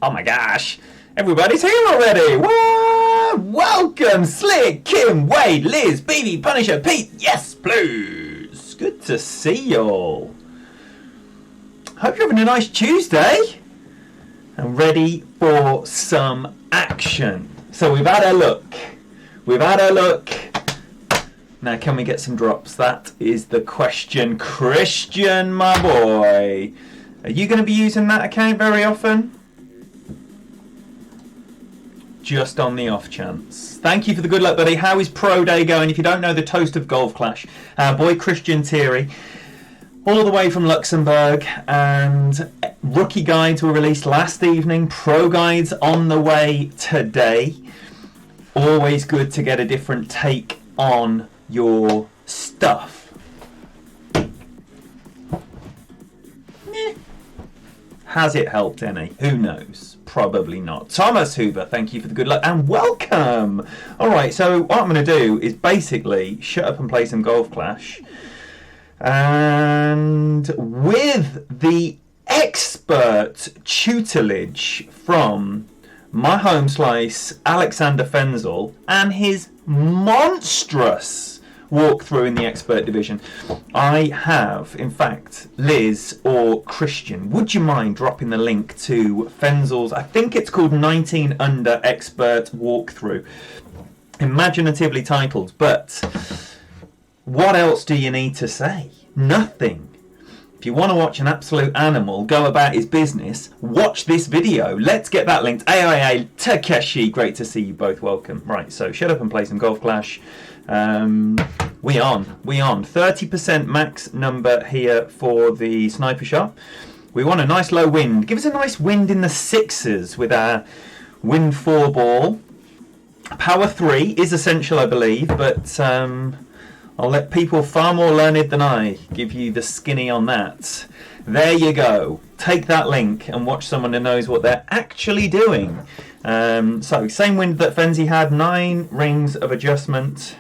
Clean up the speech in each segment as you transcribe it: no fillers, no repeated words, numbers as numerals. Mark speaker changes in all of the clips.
Speaker 1: Oh my gosh, everybody's here already. What? Welcome, Slick, Kim, Wade, Liz, BB, Punisher, Pete. Yes, please. Good to see y'all. Hope you're having a nice Tuesday and ready for some action. So we've had a look. Now can we get some drops? That is the question. Christian, my boy, are you going to be using that account very often? Just on the off chance. Thank you for the good luck, buddy. How is Pro Day going? If you don't know, the toast of Golf Clash. Our boy Christian Thierry, all the way from Luxembourg, and rookie guides were released last evening. Pro guides on the way today. Always good to get a different take on your stuff. Has it helped any? Who knows? Probably not. Thomas Hoover, thank you for the good luck and welcome. Alright, so what I'm going to do is basically shut up and play some Golf Clash. And with the expert tutelage from my home slice, Alexander Fenzel, and his monstrous walkthrough in the expert division, I have, in fact, Liz or Christian, would you mind dropping the link to Fenzel's, I think it's called 19 Under Expert Walkthrough. Imaginatively titled, but what else do you need to say? Nothing. If you want to watch an absolute animal go about his business, watch this video. Let's get that linked. AIA, Takeshi, great to see you both. Welcome. Right, so shut up and play some Golf Clash. We on. 30% max number here for the sniper shot. We want a nice low wind. Give us a nice wind in the sixes with our wind 4 ball. Power 3 is essential, I believe, but I'll let people far more learned than I give you the skinny on that. There you go. Take that link and watch someone who knows what they're actually doing. So, same wind that Fenzi had, 9 rings of adjustment.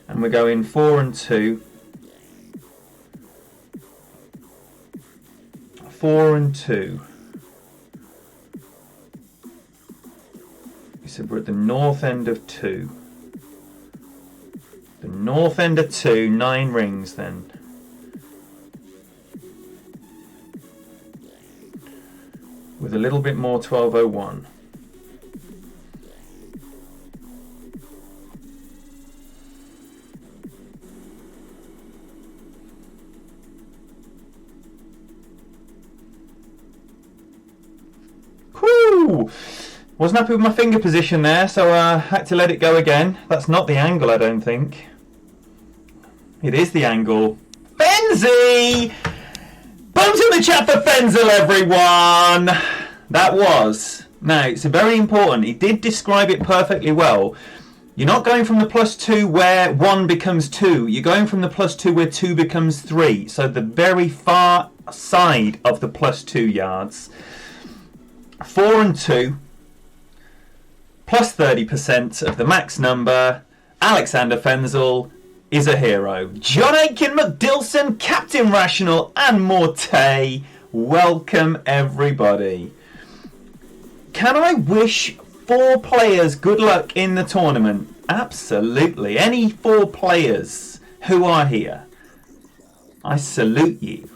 Speaker 1: And we're going 4 and 2. 4 and 2. So we're at the north end of 2. The north end of 2, 9 rings then. With a little bit more 1201. Whoo! Wasn't happy with my finger position there, so I had to let it go again. That's not the angle, I don't think. It is the angle. Fenzi! Bumps in the chat for Fenzel, everyone! That was. Now, it's very important. He did describe it perfectly well. You're not going from the +2 where 1 becomes 2. You're going from the +2 where 2 becomes 3. So the very far side of the +2 yards. 4 and 2. Plus 30% of the max number. Alexander Fenzel is a hero. John Aiken, McDilson, Captain Rational, and Morte. Welcome, everybody. Can I wish 4 players good luck in the tournament? Absolutely. Any 4 players who are here, I salute you.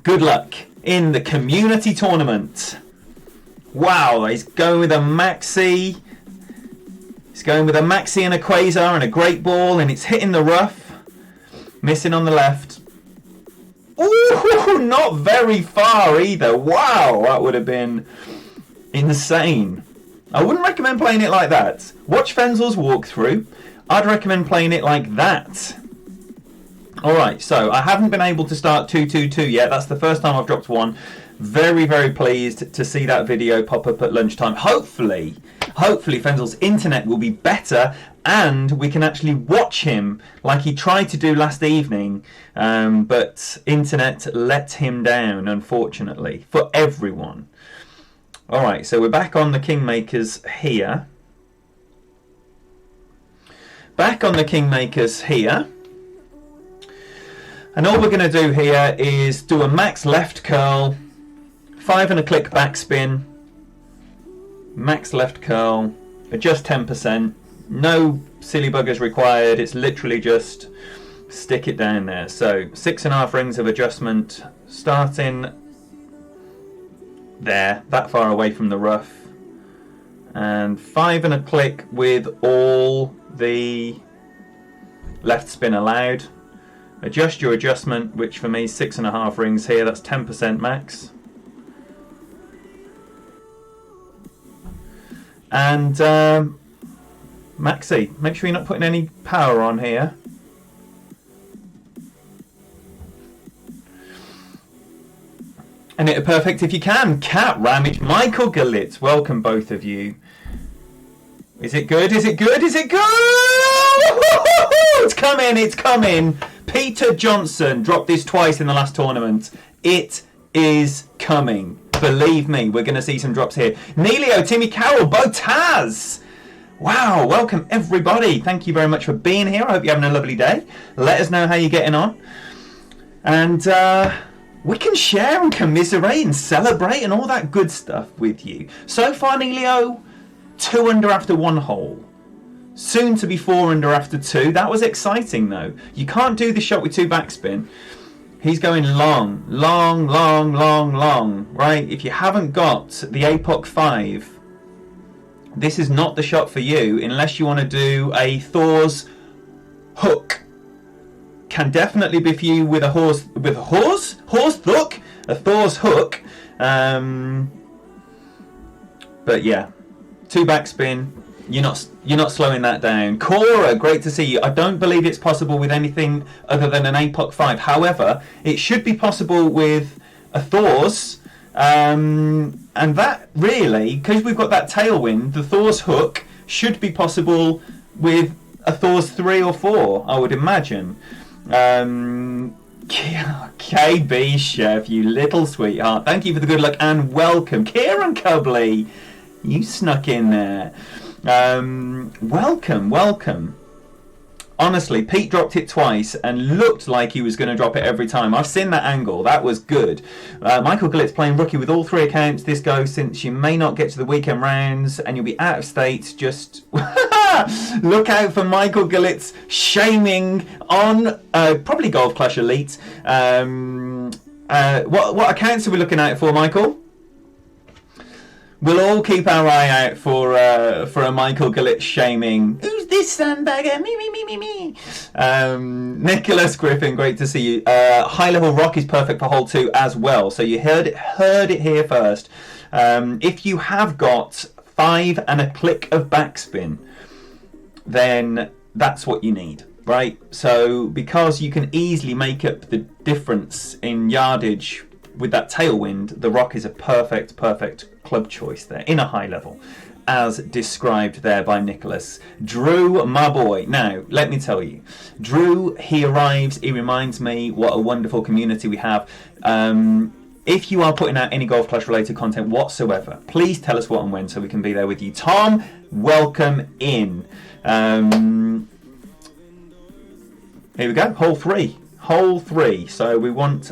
Speaker 1: Good luck in the community tournament. Wow, he's going with a maxi. He's going with a maxi and a quasar and a great ball, and it's hitting the rough. Missing on the left. Ooh, not very far either. Wow, that would have been insane. I wouldn't recommend playing it like that. Watch Fenzel's walkthrough. I'd recommend playing it like that. Alright, so I haven't been able to start 222 yet. That's the first time I've dropped 1. Very, very pleased to see that video pop up at lunchtime. Hopefully Fenzel's internet will be better and we can actually watch him like he tried to do last evening. But internet let him down, unfortunately, for everyone. Alright, so we're back on the Kingmakers here. And all we're going to do here is do a max left curl, 5 and a click backspin, max left curl, adjust 10%, no silly buggers required, it's literally just stick it down there. So 6.5 rings of adjustment, starting there, that far away from the rough, and 5 and a click with all the left spin allowed. Adjust your adjustment, which for me is 6.5 rings here, that's 10% max. And Maxi, make sure you're not putting any power on here. And it perfect if you can. Cat Ramage, Michael Galitz, welcome both of you. Is it good? Is it good? Is it good? It's coming, it's coming. Peter Johnson dropped this twice in the last tournament. It is coming. Believe me, we're going to see some drops here. Neilio, Timmy Carroll, Botaz. Wow, welcome everybody. Thank you very much for being here. I hope you're having a lovely day. Let us know how you're getting on. And we can share and commiserate and celebrate and all that good stuff with you. So far, Neilio, 2 under after 1 hole. Soon to be 4 under after 2. That was exciting though. You can't do the shot with 2 backspin. He's going long, long, long, long, long, right? If you haven't got the APOC 5, this is not the shot for you unless you want to do a Thor's hook. Can definitely be for you with a horse hook, a Thor's hook. But yeah, 2 backspin. You're not slowing that down. Cora, great to see you. I don't believe it's possible with anything other than an APOC 5. However, it should be possible with a Thor's. And that really, because we've got that tailwind, the Thor's hook should be possible with a Thor's 3 or 4, I would imagine. KB Chef, you little sweetheart. Thank you for the good luck and welcome. Kieran Cubley, you snuck in there. Welcome. Honestly, Pete dropped it twice and looked like he was going to drop it every time. I've seen that angle. That was good. Michael Glitz playing rookie with all 3 accounts this go, since you may not get to the weekend rounds and you'll be out of state. Just look out for Michael Glitz shaming on probably Golf Clash Elite. What accounts are we looking out for, Michael? We'll all keep our eye out for a Michael Gillett shaming. Who's this sandbagger? Me. Nicholas Griffin, great to see you. High level rock is perfect for hole 2 as well. So you heard it here first. If you have got 5 and a click of backspin, then that's what you need, right? So because you can easily make up the difference in yardage with that tailwind, the rock is a perfect club choice there in a high level, as described there by Nicholas. Drew, my boy. Now, let me tell you, Drew, he arrives, he reminds me what a wonderful community we have. If you are putting out any Golf Clash related content whatsoever, please tell us what and when so we can be there with you. Tom, welcome in. Here we go, hole 3. So we want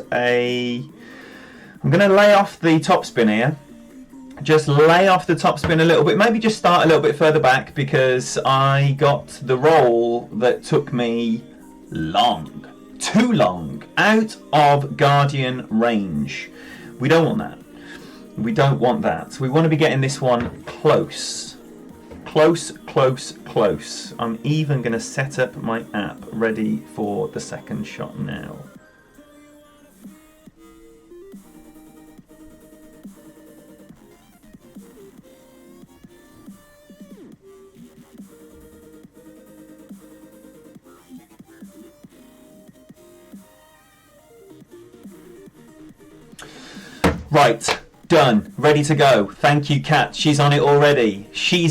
Speaker 1: I'm going to lay off the topspin here. Just lay off the topspin a little bit. Maybe just start a little bit further back because I got the roll that took me too long, out of Guardian range. We don't want that. We want to be getting this one close. I'm even going to set up my app ready for the second shot now. Right, done, ready to go. Thank you, Kat. She's on it already. She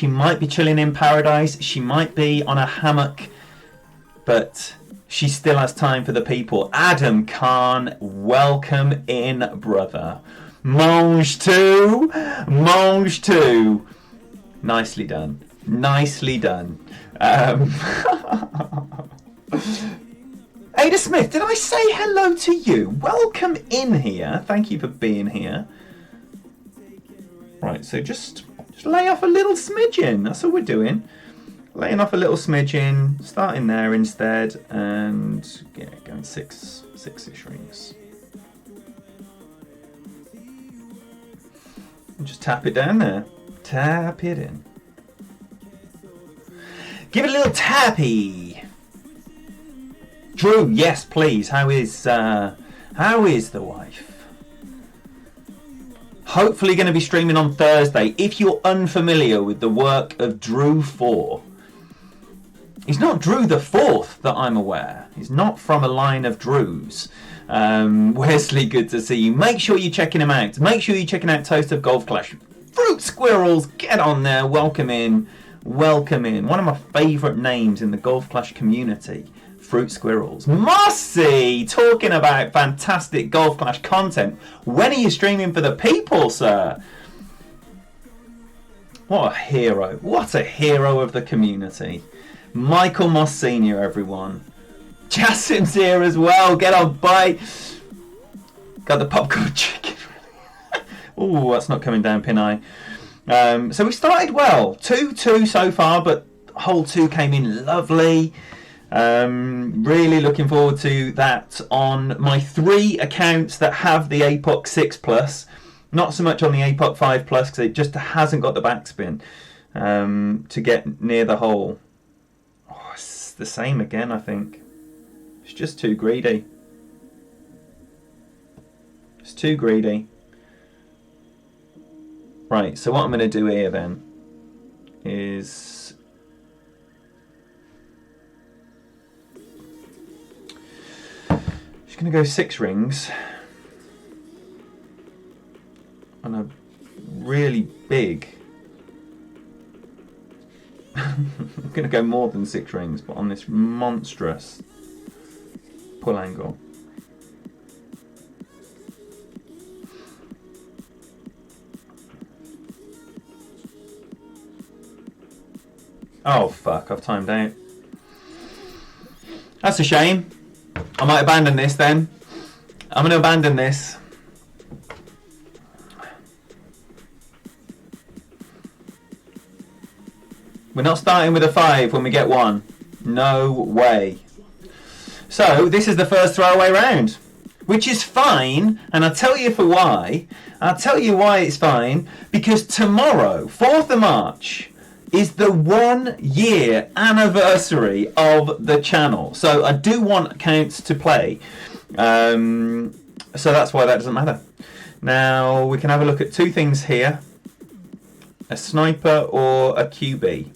Speaker 1: might be chilling in paradise. She might be on a hammock, but she still has time for the people. Adam Khan, welcome in, brother. Mange 2. Nicely done. Ada Smith, did I say hello to you? Welcome in here. Thank you for being here. Right, so just lay off a little smidgen. That's all we're doing. Laying off a little smidgen, starting there instead, and yeah, going six-ish rings. And just tap it down there. Tap it in. Give it a little tappy. Drew, yes, please. How is the wife? Hopefully going to be streaming on Thursday. If you're unfamiliar with the work of Drew 4, he's not Drew the Fourth that I'm aware. He's not from a line of Drews. Wesley, good to see you. Make sure you're checking him out. Make sure you're checking out Toast of Golf Clash. Fruit Squirrels, get on there. Welcome in. Welcome in. One of my favourite names in the Golf Clash community. Fruit Squirrels. Mossy, talking about fantastic Golf Clash content. When are you streaming for the people, sir? What a hero. What a hero of the community. Michael Moss Sr., everyone. Jasim's here as well. Get on, bye. Got the popcorn chicken. Oh, that's not coming down, Pineye. So we started well. 2-2 so far, but hole 2 came in lovely. Really looking forward to that on my 3 accounts that have the APOC 6 Plus. Not so much on the APOC 5 Plus because it just hasn't got the backspin to get near the hole. Oh, it's the same again, I think. It's just too greedy. It's too greedy. Right, so what I'm going to do here then is just going to go 6 rings on a really big I'm going to go more than 6 rings, but on this monstrous pull angle. Oh fuck, I've timed out. That's a shame. I might abandon this then. I'm going to abandon this. We're not starting with a 5 when we get 1. No way. So this is the first throwaway round, which is fine, and I'll tell you for why. I'll tell you why it's fine, because tomorrow, 4th of March, is the 1-year anniversary of the channel. So I do want accounts to play. So that's why that doesn't matter. Now we can have a look at 2 things here. A sniper or a QB.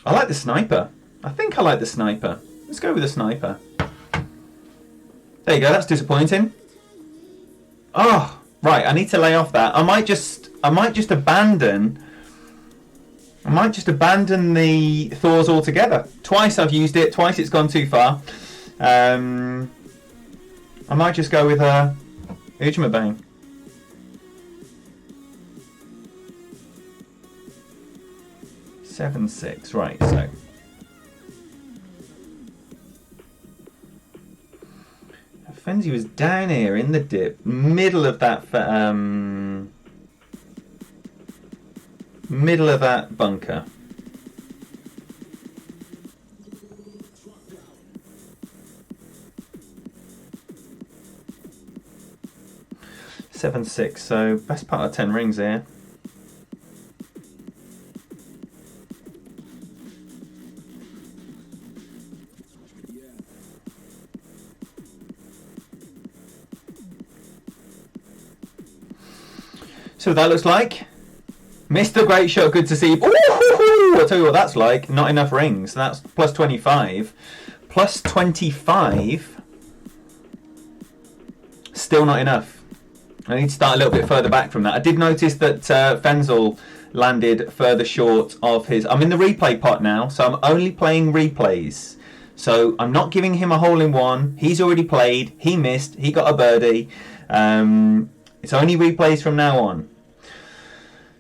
Speaker 1: I like the sniper. I think I like the sniper. Let's go with the sniper. There you go, that's disappointing. Oh, right, I need to lay off that. I might just abandon the Thors altogether. Twice I've used it, twice it's gone too far. I might just go with Ujimabang. Seven, 6, right, so Fenzi was down here in the dip, middle of that bunker. Seven, 6, so best part of 10 rings here. So that looks like Mr. Great Shot, good to see you. Ooh, I'll tell you what that's like. Not enough rings. That's plus 25. Plus 25. Still not enough. I need to start a little bit further back from that. I did notice that Fenzel landed further short of his... I'm in the replay pot now, so I'm only playing replays. So I'm not giving him a hole-in-one. He's already played. He missed. He got a birdie. It's only replays from now on.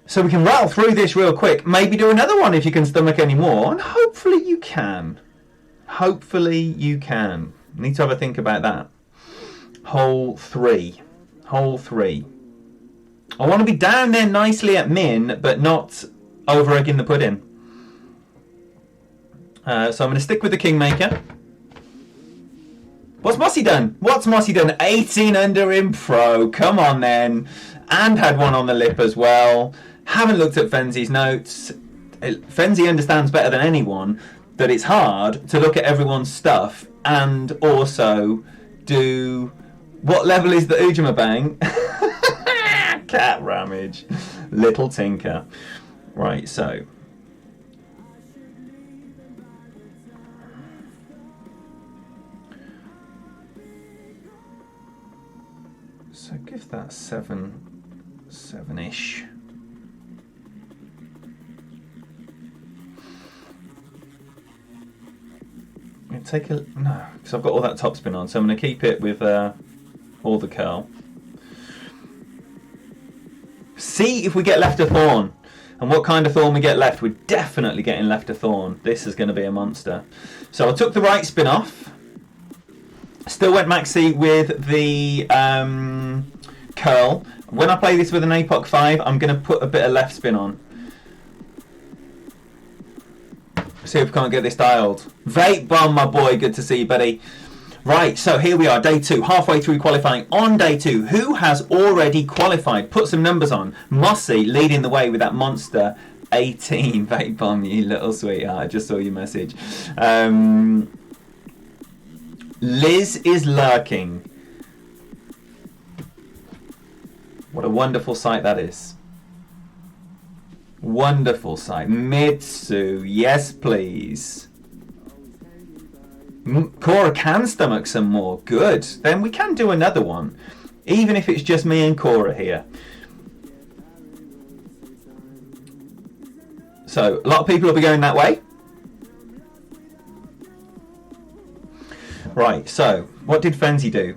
Speaker 1: So we can rattle through this real quick. Maybe do another one if you can stomach any more. And hopefully you can. Hopefully you can. Need to have a think about that. Hole 3. Hole 3. I want to be down there nicely at min, but not over egging the pudding. So I'm going to stick with the Kingmaker. What's Mossy done? What's Mossy done? 18 under in pro. Come on then. And had one on the lip as well. Haven't looked at Fenzi's notes. Fenzi understands better than anyone that it's hard to look at everyone's stuff and also do... What level is the Ujima Bang? Cat Ramage. Little Tinker. Right, so... So give that 7-ish. Take a no, because I've got all that topspin on, so I'm going to keep it with all the curl. See if we get left a thorn, and what kind of thorn we get left. We're definitely getting left a thorn. This is going to be a monster. So I took the right spin off. Still went maxi with the curl. When I play this with an APOC 5, I'm going to put a bit of left spin on. See if we can't get this dialed. Vape Bomb, my boy, good to see you, buddy. Right, so here we are, day 2, halfway through qualifying. On day 2, who has already qualified? Put some numbers on. Mossy leading the way with that monster 18. Vape Bomb, you little sweetheart. I just saw your message. Liz is lurking. What a wonderful sight that is. Wonderful sight. Mitsu, yes please. Cora can stomach some more. Good. Then we can do another one. Even if it's just me and Cora here. So, a lot of people will be going that way. Right, so, what did Frenzy do?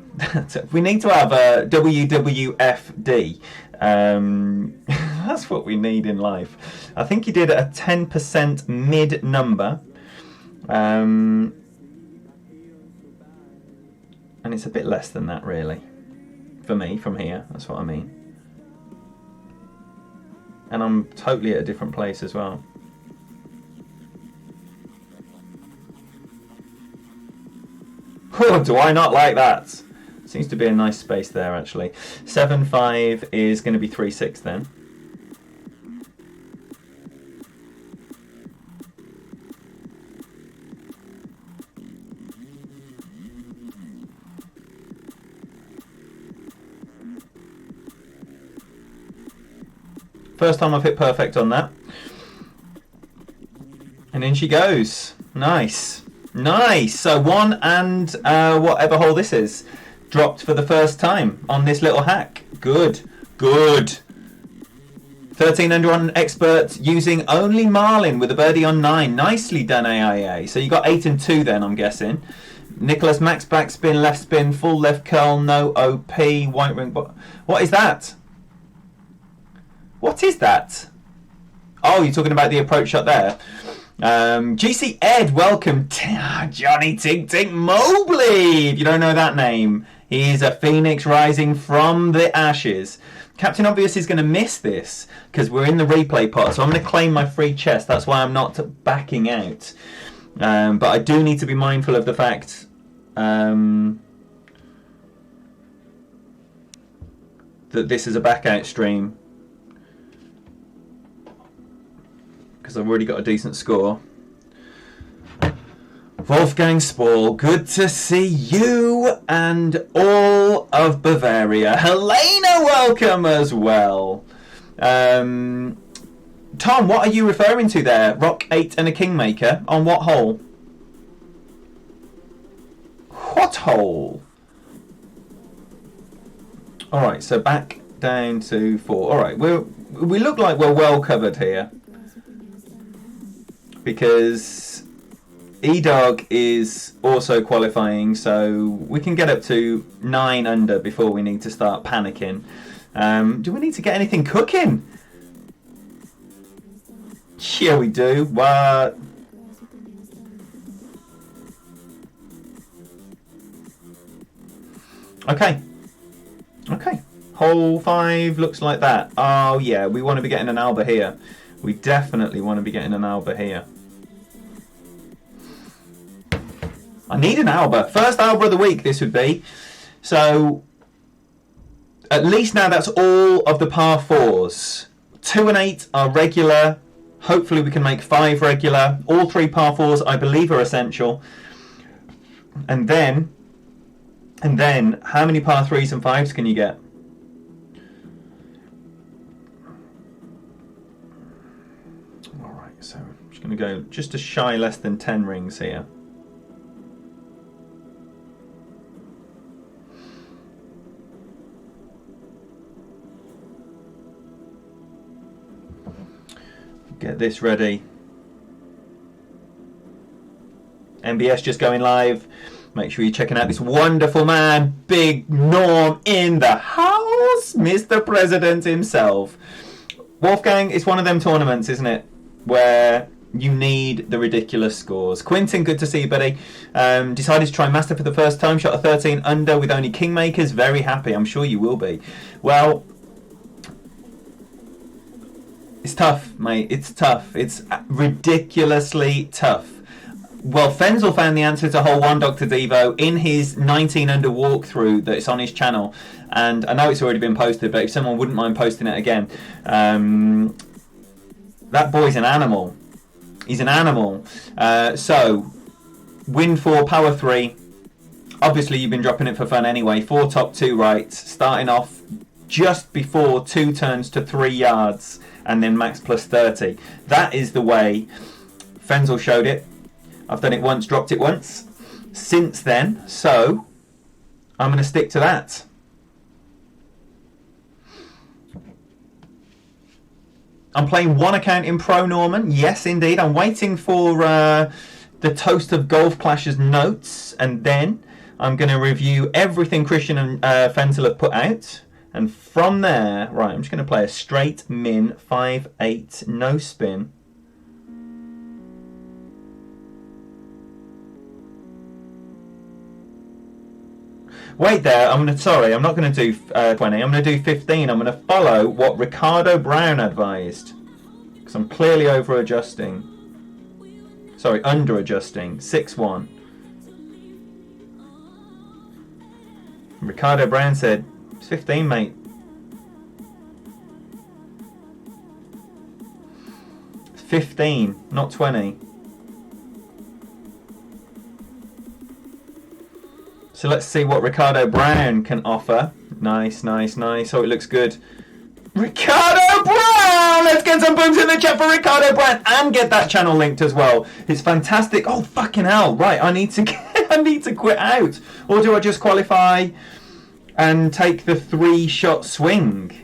Speaker 1: We need to have a WWFD. That's what we need in life. I think he did a 10% mid number. And it's a bit less than that, really. For me, from here. That's what I mean. And I'm totally at a different place as well. Oh, do I not like that? Seems to be a nice space there, actually. 7-5 is going to be 3-6 then. First time I've hit perfect on that. And in she goes. Nice. Nice. So 1 and whatever hole this is. Dropped for the first time on this little hack. Good. Good. 13 under on expert using only Marlin with a birdie on 9. Nicely done, AIA. So you got 8 and 2 then, I'm guessing. Nicholas, max backspin, left spin, full left curl, no OP, white ring. What is that? What is that? Oh, you're talking about the approach shot there. GC Ed, welcome. Johnny Tink Tink Mobley, if you don't know that name. He is a phoenix rising from the ashes. Captain Obvious is going to miss this because we're in the replay pot, so I'm going to claim my free chest. That's why I'm not backing out. But I do need to be mindful of the fact that this is a back out stream because I've already got a decent score. Wolfgang Spall, good to see you and all of Bavaria. Helena, welcome as well. Tom, what are you referring to there? Rock 8 and a Kingmaker. On what hole? What hole? Alright, so back down to 4. Alright, we look like we're well covered here. Because E-Dog is also qualifying, so we can get up to 9 under before we need to start panicking. Do we need to get anything cooking? Yeah, we do. What? Okay. Okay. Hole 5 looks like that. Oh, yeah. We want to be getting an Alba here. We definitely want to be getting an Alba here. I need an Alba. First Alba of the week, this would be. So, at least now that's all of the par 4s. 2 and 8 are regular. Hopefully we can make 5 regular. All 3 par 4s, I believe, are essential. And then, how many par 3s and 5s can you get? Alright, so I'm just going to go just a shy less than 10 rings here. Get this ready. MBS just going live. Make sure you're checking out this wonderful man, Big Norm in the house, Mr. President himself. Wolfgang, it's one of them tournaments, isn't it, where you need the ridiculous scores. Quintin, good to see you, buddy. Decided to try Master for the first time. Shot a 13 under with only Kingmakers. Very happy. I'm sure you will be. Well, it's tough, mate. It's tough. It's ridiculously tough. Well, Fenzel found the answer to hole 1, Dr. Devo, in his 19 under walkthrough that's on his channel. And I know it's already been posted, but if someone wouldn't mind posting it again. That boy's an animal. He's an animal. So, win 4, power 3. Obviously, you've been dropping it for fun anyway. 4 top 2 rights. Starting off just before 2 turns to 3 yards. And then max plus 30. That is the way Fenzel showed it. I've done it once, dropped it once since then, so I'm going to stick to that. I'm playing one account in Pro, Norman. Yes, indeed. I'm waiting for the Toast of Golf Clashes notes, and then I'm going to review everything Christian and Fenzel have put out. And from there, right, I'm just going to play a straight min 5-8 no spin. Wait there, I'm not going to do 20, I'm going to do 15. I'm going to follow what Ricardo Brown advised. Because I'm clearly over-adjusting. Sorry, under-adjusting. 6-1. Ricardo Brown said, it's 15, mate. 15, not 20. So let's see what Ricardo Brown can offer. Nice, nice, nice. Oh, it looks good. Ricardo Brown! Let's get some booms in the chat for Ricardo Brown and get that channel linked as well. It's fantastic. Oh, fucking hell. Right, I need to quit out. Or do I just qualify and take the 3-shot swing?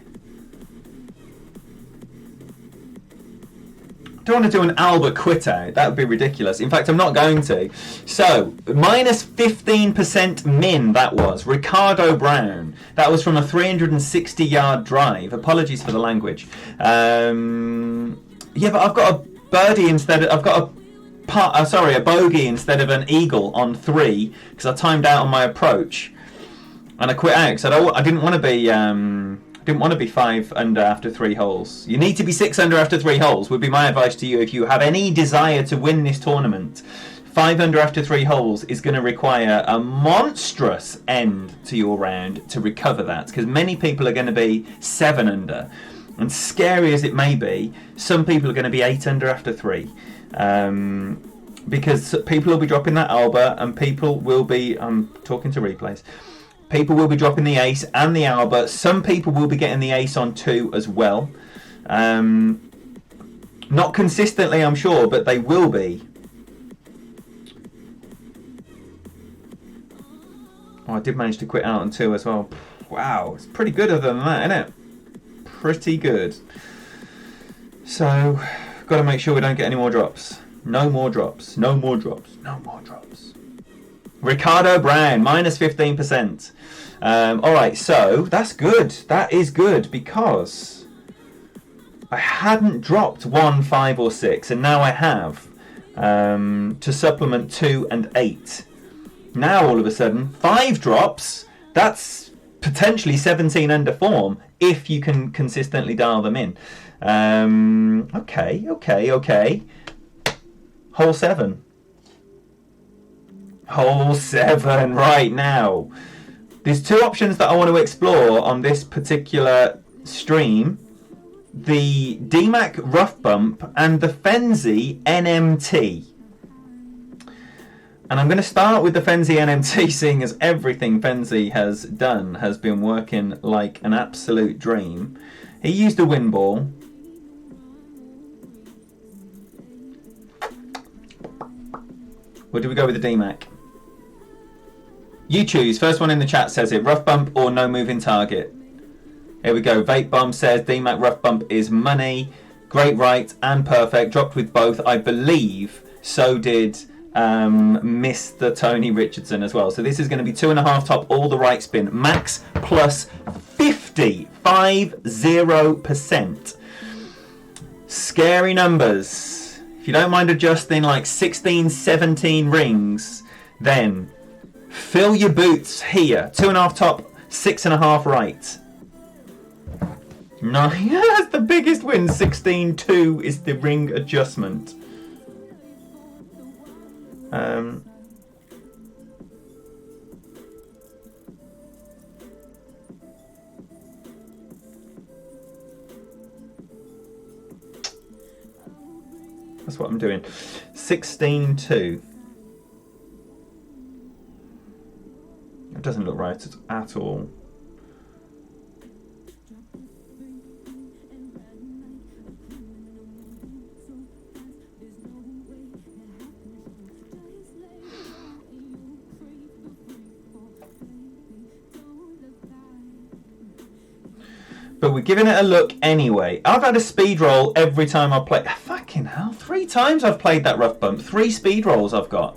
Speaker 1: Don't want to do an Alba quit out. That would be ridiculous. In fact, I'm not going to. So, minus 15% min, that was. Ricardo Brown. That was from a 360-yard drive. Apologies for the language. Yeah, but I've got a birdie instead of... I've got a bogey instead of an eagle on 3 because I timed out on my approach. And I quit out because I didn't want to be... didn't want to be 5 under after 3 holes. You need to be 6 under after 3 holes would be my advice to you if you have any desire to win this tournament. 5 under after 3 holes is going to require a monstrous end to your round to recover that, because many people are going to be 7 under, and scary as it may be, some people are going to be 8 under after 3, because people will be dropping that Alba, and people will be, I'm talking to replays, people will be dropping the ace and the Alba. Some people will be getting the ace on 2 as well. Not consistently, I'm sure, but they will be. Oh, I did manage to quit out on 2 as well. Wow, it's pretty good other than that, isn't it? Pretty good. So, got to make sure we don't get any more drops. No more drops. No more drops. No more drops. Ricardo Brown, minus 15%. Alright, so that's good. That is good because I hadn't dropped 1, 5 or 6 and now I have to supplement 2 and 8. Now all of a sudden 5 drops That's potentially 17 under form if you can consistently dial them in. Okay. Hole 7. Hole 7 right now. There's two options that I want to explore on this particular stream. The DMAC Rough Bump and the Fenzi NMT. And I'm going to start with the Fenzi NMT, seeing as everything Fenzi has done has been working like an absolute dream. He used a wind ball. Or do we go with the DMAC? You choose. First one in the chat says it. Rough Bump or no moving target. Here we go. Vape Bomb says DMAC Rough Bump is money. Great right and perfect. Dropped with both. I believe so did Mr. Tony Richardson as well. So this is going to be 2.5 top, all the right spin. Max plus 50%. Scary numbers. If you don't mind adjusting like 16, 17 rings, then fill your boots here. 2.5 top, 6.5 right. No, that's the biggest win. 16-2 is the ring adjustment. That's what I'm doing. 16-2. It doesn't look right at all. But we're giving it a look anyway. I've had a speed roll every time I play. Fucking hell, 3 times I've played that Rough Bump. 3 speed rolls I've got.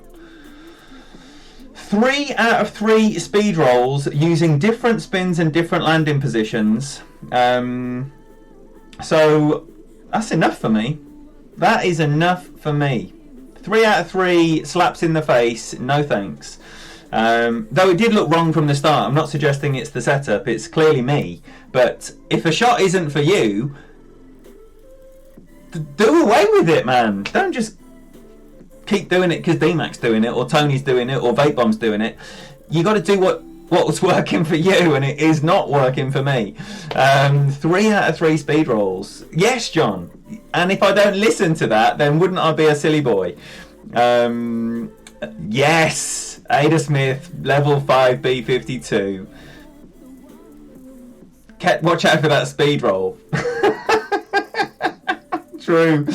Speaker 1: 3 out of 3 speed rolls using different spins and different landing positions. So that's enough for me. That is enough for me. 3 out of 3 slaps in the face. No thanks. Though it did look wrong from the start. I'm not suggesting it's the setup. It's clearly me. But if a shot isn't for you, do away with it, man. Don't just keep doing it because DMAC's doing it, or Tony's doing it, or Vape Bomb's doing it. You got to do what was working for you, and it is not working for me. 3 out of 3 speed rolls. Yes, John. And if I don't listen to that, then wouldn't I be a silly boy? Yes, Ada Smith, level 5 B52. Watch out for that speed roll. Drew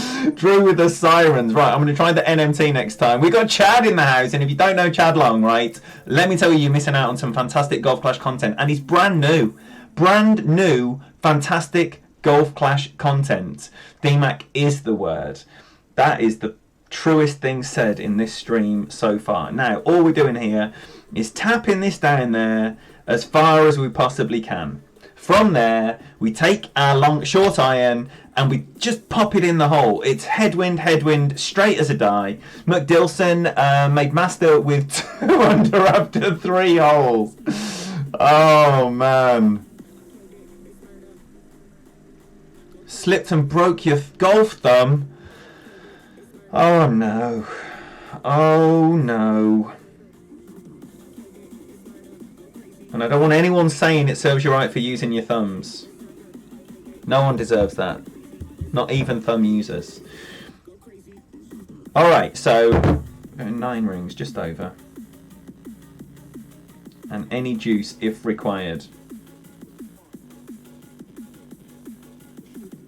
Speaker 1: with the sirens. Right, I'm going to try the NMT next time. We got Chad in the house, and if you don't know Chad Long, right, let me tell you, you're missing out on some fantastic Golf Clash content, and he's brand new, fantastic Golf Clash content. DMAC is the word. That is the truest thing said in this stream so far. Now, all we're doing here is tapping this down there as far as we possibly can. From there, we take our short iron and we just pop it in the hole. It's headwind, straight as a die. McDilson made master with 2 under after 3 holes. Oh, man. Slipped and broke your golf thumb. Oh, no. Oh, no. And I don't want anyone saying it serves you right for using your thumbs. No one deserves that. Not even thumb users. Alright, so 9 rings, just over. And any juice if required.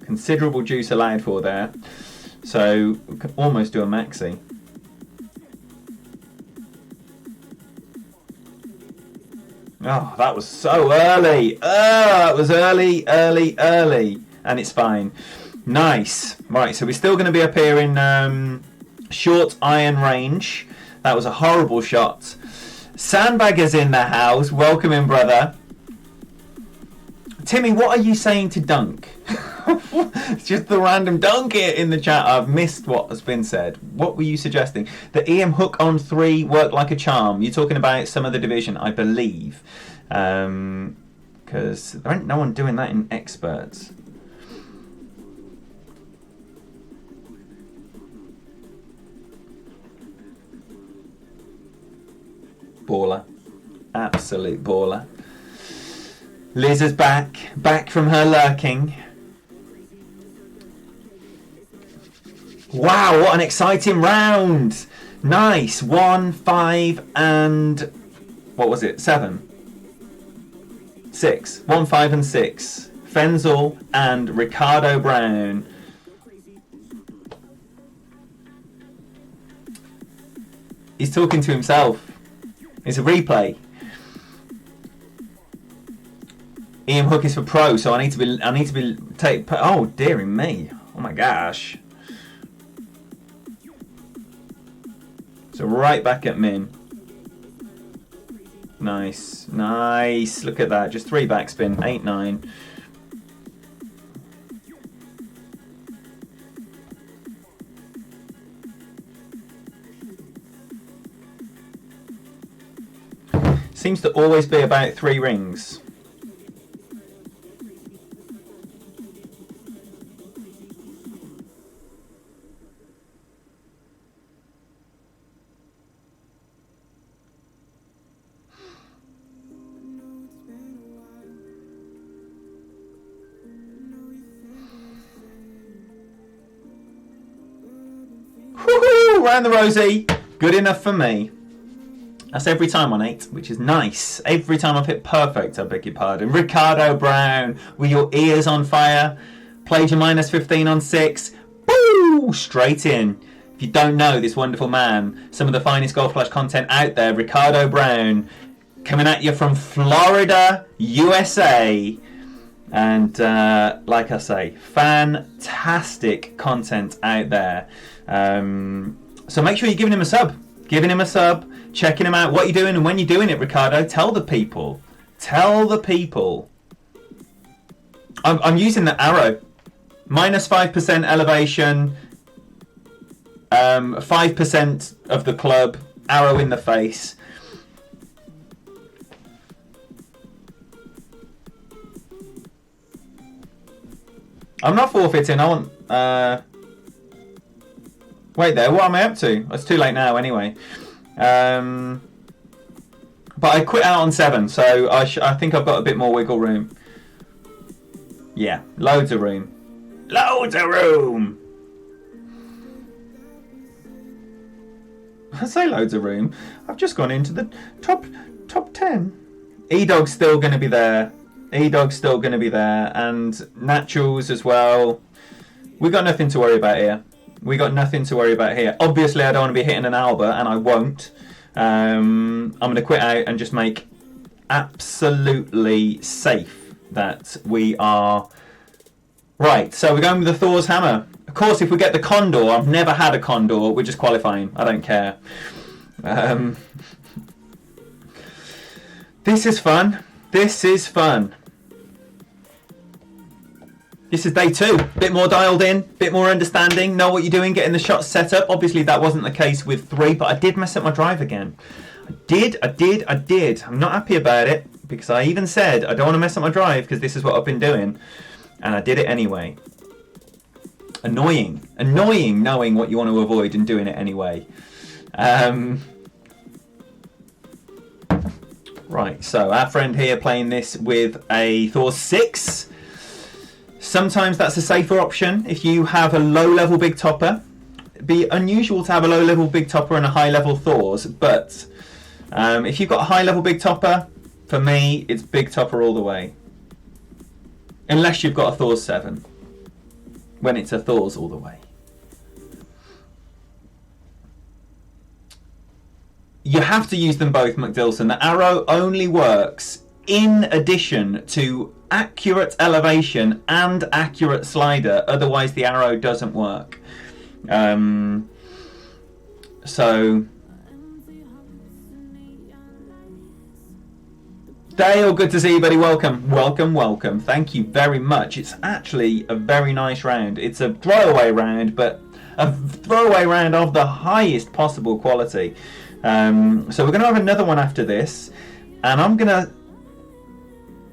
Speaker 1: Considerable juice allowed for there. So we can almost do a maxi. Oh, that was so early. Oh, that was early. And it's fine. Nice. Right, so we're still going to be up here in short iron range. That was a horrible shot. Sandbagger's in the house. Welcome in, brother. Timmy, what are you saying to dunk? It's just the random dunk it in the chat. I've missed what has been said. What were you suggesting? The EM hook on 3 worked like a charm. You're talking about some of the division, I believe. Because there ain't no one doing that in experts. Baller. Absolute baller. Liz is back from her lurking. Wow, what an exciting round! Nice. 1, 5, and what was it? 7, 6. 1, 5, and 6. Fenzel and Ricardo Brown. He's talking to himself. It's a replay. Ian Hook is for pro, so I need to be oh dearie me. Oh my gosh. So right back at min. Nice. Nice. Look at that. Just 3 backspin. 8, 9. Seems to always be about 3 rings. Woohoo! Round the rosy. Good enough for me. That's every time on 8, which is nice. Every time I've hit perfect, I beg your pardon. Ricardo Brown, with your ears on fire. Played your minus 15 on 6. Boo! Straight in. If you don't know this wonderful man, some of the finest Golf Flash content out there, Ricardo Brown, coming at you from Florida, USA. And like I say, fantastic content out there. So make sure you're giving him a sub. Giving him a sub, checking him out, what you're doing, and when you're doing it, Ricardo, tell the people. Tell the people. I'm using the arrow. Minus 5% elevation, 5% of the club, arrow in the face. I'm not forfeiting, I want... Wait there, what am I up to? It's too late now anyway. But I quit out on 7, so I think I've got a bit more wiggle room. Yeah, loads of room. Loads of room! I say loads of room. I've just gone into the top 10. E-Dog's still going to be there. E-Dog's still going to be there. And Naturals as well. We've got nothing to worry about here. We got nothing to worry about here. Obviously, I don't want to be hitting an Alba, and I won't. I'm going to quit out and just make absolutely safe that we are... Right, so we're going with the Thor's Hammer. Of course, if we get the Condor, I've never had a Condor, we're just qualifying. I don't care. This is fun. This is fun. This is day 2. Bit more dialed in, bit more understanding, know what you're doing, getting the shots set up. Obviously, that wasn't the case with 3, but I did mess up my drive again. I did. I'm not happy about it, because I even said I don't want to mess up my drive, because this is what I've been doing. And I did it anyway. Annoying knowing what you want to avoid and doing it anyway. Right, so our friend here playing this with a Thor 6. Sometimes that's a safer option if you have a low-level big topper. It'd be unusual to have a low-level big topper and a high-level Thors, but if you've got a high-level big topper, for me, it's big topper all the way. Unless you've got a Thors 7, when it's a Thors all the way. You have to use them both, McDilson. The arrow only works in addition to accurate elevation and accurate slider, otherwise the arrow doesn't work. So Dale, good to see you, buddy. Welcome. Thank you very much. It's actually a very nice round. It's a throwaway round, but a throwaway round of the highest possible quality. So we're going to have another one after this, and I'm going to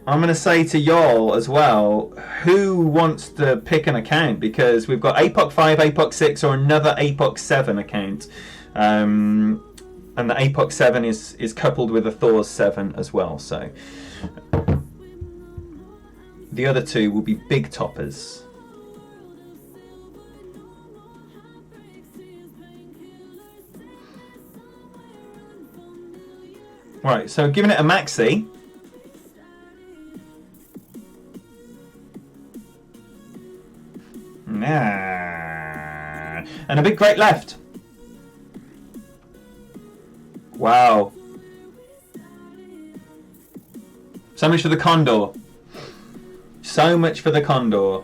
Speaker 1: I'm going to say to y'all as well, who wants to pick an account? Because we've got APOC 5, APOC 6, or another APOC 7 account. And the APOC 7 is coupled with a Thor's 7 as well. So the other two will be big toppers. Right, so giving it a maxi. Nah. And a big great left. Wow. So much for the Condor. So much for the Condor.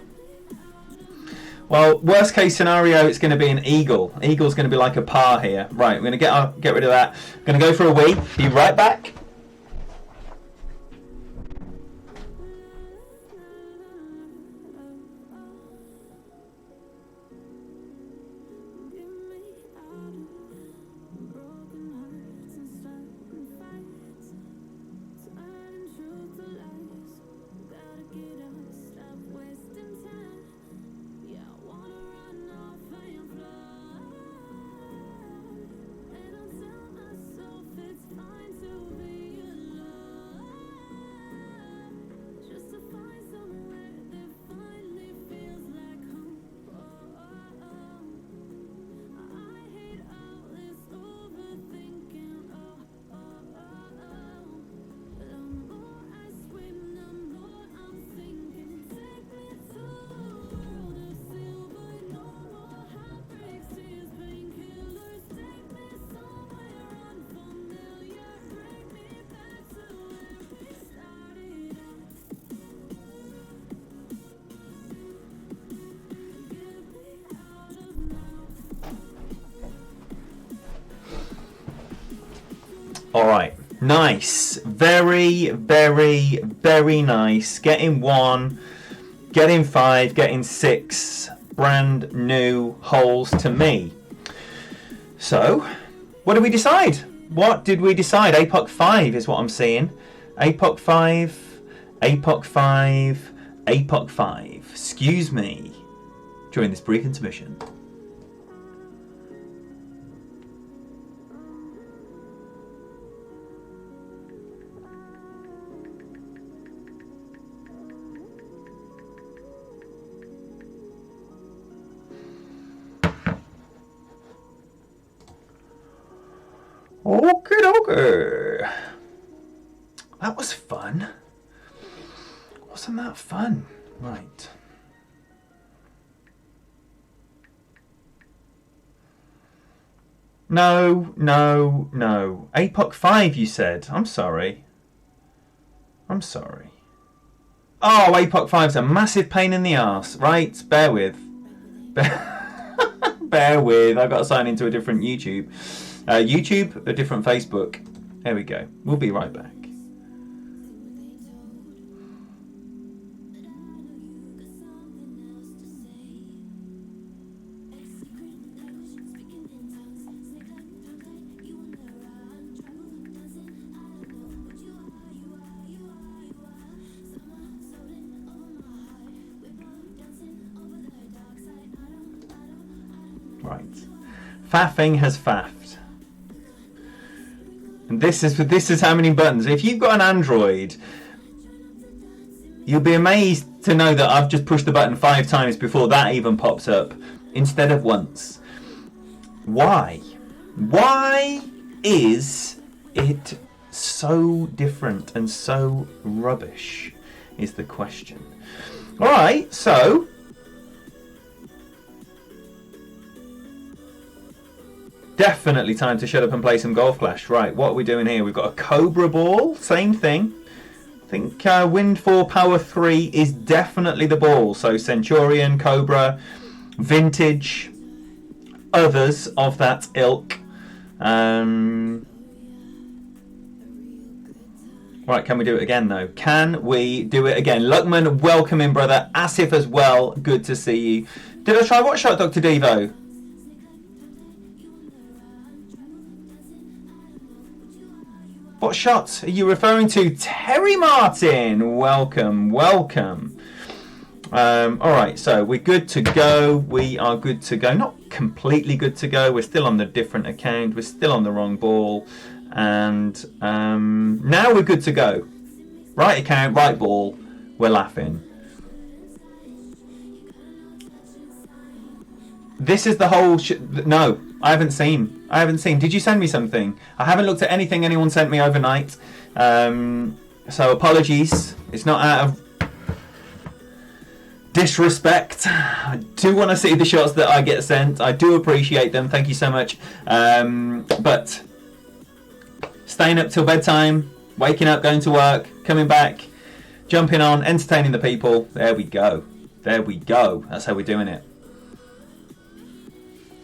Speaker 1: Well, worst case scenario, it's going to be an Eagle. Eagle's going to be like a par here. Right, we're going to get rid of that. Going to go for a wee. Be right back. All right, nice, very, very, very nice. Getting 1, getting 5, getting 6 brand new holes to me. So, what did we decide? What did we decide? APOC 5 is what I'm seeing. APOC 5, APOC 5, APOC 5. Excuse me during this brief intermission. Okay. That was fun. Wasn't that fun? Right. No. APOC 5, you said. I'm sorry. Oh, APOC 5's a massive pain in the arse. Right, bear with. Bear with. I've got to sign into a different YouTube. YouTube, a different Facebook. There we go. We'll be right back. Right. Faffing has faffed. And this is how many buttons. If you've got an Android, you'll be amazed to know that I've just pushed the button 5 times before that even pops up, instead of once. Why? Why is it so different and so rubbish, is the question. Alright, so definitely time to shut up and play some Golf Clash. Right, what are we doing here? We've got a Cobra ball, same thing. I think Wind 4 Power 3 is definitely the ball. So Centurion, Cobra, Vintage, others of that ilk. Right, can we do it again though? Can we do it again? Luckman, welcome in, brother. Asif as well, good to see you. Did I try what shot, Dr. Devo? What shot are you referring to? Terry Martin, welcome, welcome. Alright, so we're good to go. We are good to go. Not completely good to go. We're still on the different account. We're still on the wrong ball. And now we're good to go. Right account, right ball. We're laughing. This is the whole... No, I haven't seen. Did you send me something? I haven't looked at anything anyone sent me overnight. So apologies. It's not out of disrespect. I do want to see the shots that I get sent. I do appreciate them. Thank you so much. But staying up till bedtime, waking up, going to work, coming back, jumping on, entertaining the people. There we go. There we go. That's how we're doing it.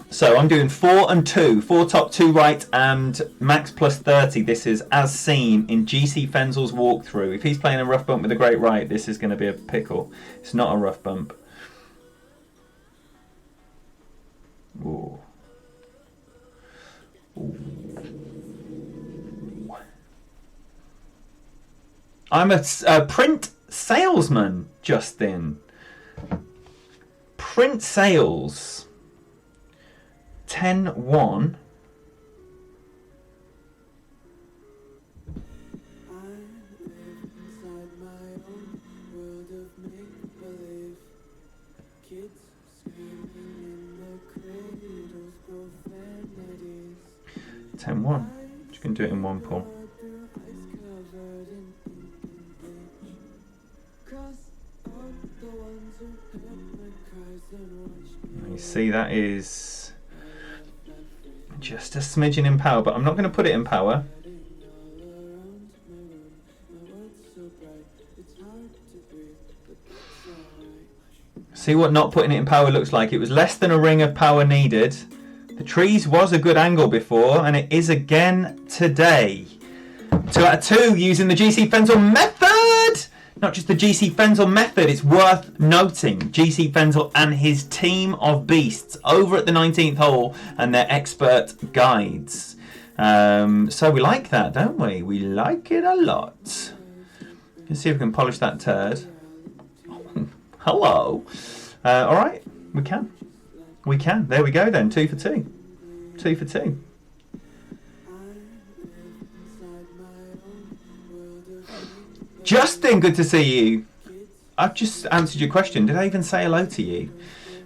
Speaker 1: So I'm doing 4 and 2, 4 top, 2 right, and max plus 30. This is as seen in GC Fenzel's walkthrough. If he's playing a rough bump with a great right, this is going to be a pickle. It's not a rough bump. Ooh. Ooh. I'm a print salesman, Justin. Print sales. 10-1. You can do it in one pull. You see, that is just a smidgen in power, but I'm not going to put it in power. See what not putting it in power looks like. It was less than a ring of power needed. The trees was a good angle before, and it is again today. 2 out of 2 using the GC Fenzel method! Not just the GC Fenzel method, it's worth noting. GC Fenzel and his team of beasts over at the 19th hole and their expert guides. So we like that, don't we? We like it a lot. Let's see if we can polish that turd. Oh, hello. Alright, we can. We can. There we go then. 2 for 2. 2 for 2. Justin, good to see you. I've just answered your question. Did I even say hello to you?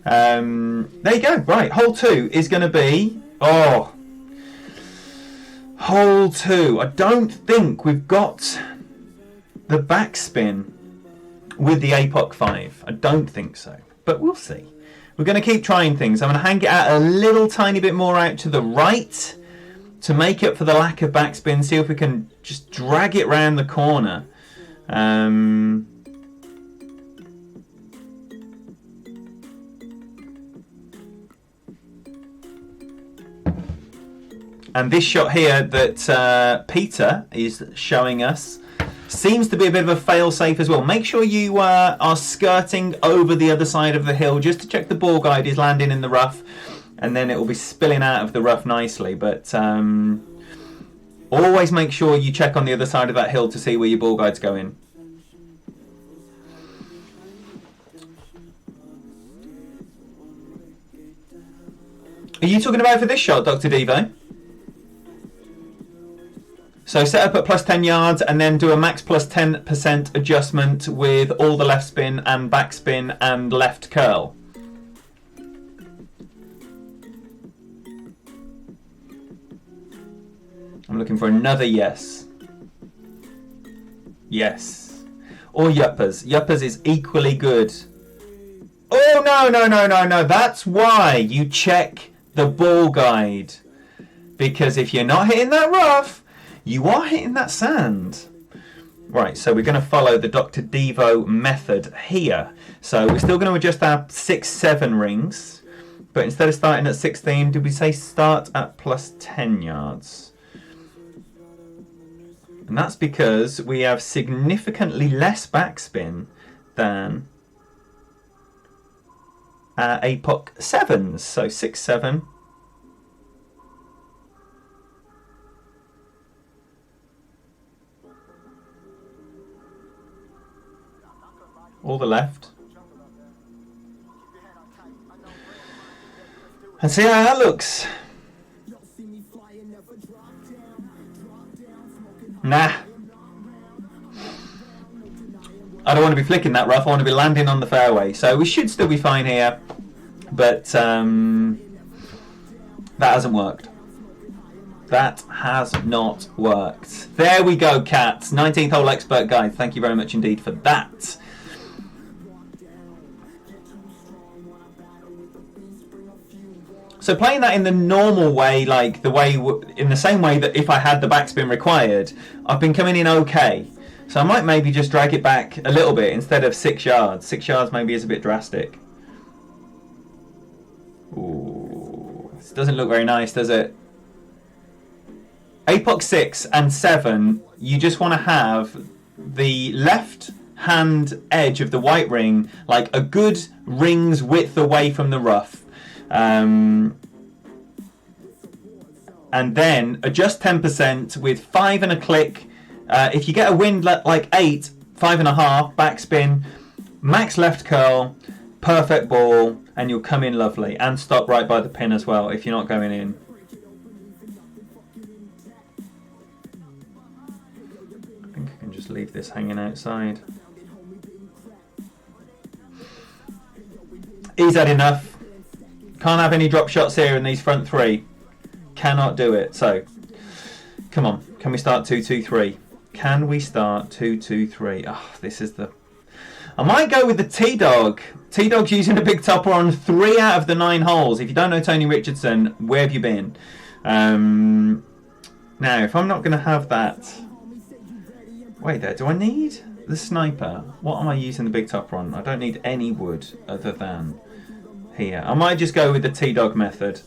Speaker 1: There you go. Right, hole 2 is going to be... Oh. Hole 2. I don't think we've got the backspin with the APOC 5. I don't think so. But we'll see. We're going to keep trying things. I'm going to hang it out a little tiny bit more out to the right to make up for the lack of backspin. See if we can just drag it round the corner. And this shot here that Peter is showing us seems to be a bit of a fail-safe as well. Make sure you are skirting over the other side of the hill just to check the ball guide is landing in the rough, and then it will be spilling out of the rough nicely. But always make sure you check on the other side of that hill to see where your ball guide's going. Are you talking about for this shot, Dr. Devo? So set up at plus 10 yards and then do a max plus 10% adjustment with all the left spin and back spin and left curl. I'm looking for another yes. Yes. Or yuppers. Yuppers is equally good. Oh, no. That's why you check the ball guide. Because if you're not hitting that rough, you are hitting that sand. Right, so we're going to follow the Dr. Devo method here. So we're still going to adjust our 6-7 rings. But instead of starting at 16, did we say start at plus 10 yards? And that's because we have significantly less backspin than our APOC 7s. So 6-7. Or the left. And see how that looks. Nah. I don't want to be flicking that rough. I want to be landing on the fairway. So we should still be fine here. But that hasn't worked. That has not worked. There we go, cats. 19th hole expert guide. Thank you very much indeed for that. So playing that in the normal way, like the way, in the same way that if I had the backspin required, I've been coming in okay. So I might maybe just drag it back a little bit instead of 6 yards. 6 yards maybe is a bit drastic. Ooh, this doesn't look very nice, does it? Apox 6 and 7, you just want to have the left hand edge of the white ring like a good ring's width away from the rough. And then adjust 10% with 5 and a click. If you get a wind like 8, 5.5, backspin, max left curl, perfect ball, and you'll come in lovely. And stop right by the pin as well if you're not going in. I think I can just leave this hanging outside. He's had enough. Can't have any drop shots here in these front 3. Cannot do it. So, come on. Can we start 2-2-3? Can we start 2-2-3? Oh, this is the... I might go with the T-Dog. T-Dog's using a big topper on 3 out of the 9 holes. If you don't know Tony Richardson, where have you been? Now, if I'm not going to have that... Wait there, do I need the sniper? What am I using the big topper on? I don't need any wood other than... here. I might just go with the T-Dog method.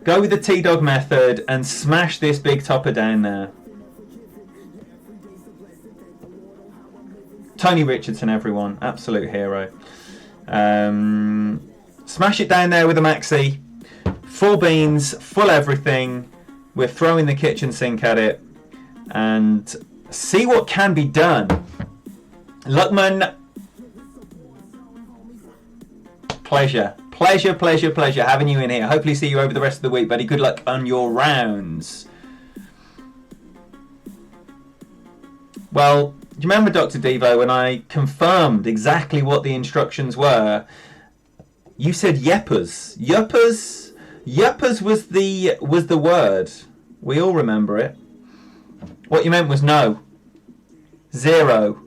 Speaker 1: Go with the T-Dog method and smash this big topper down there. Tony Richardson, everyone. Absolute hero. Smash it down there with a maxi. Full beans, full everything. We're throwing the kitchen sink at it. And see what can be done. Luckman... Pleasure having you in here. Hopefully see you over the rest of the week, buddy. Good luck on your rounds. Well, do you remember, Dr. Devo, when I confirmed exactly what the instructions were? You said yeppers. Yeppers was the word. We all remember it. What you meant was no. 0.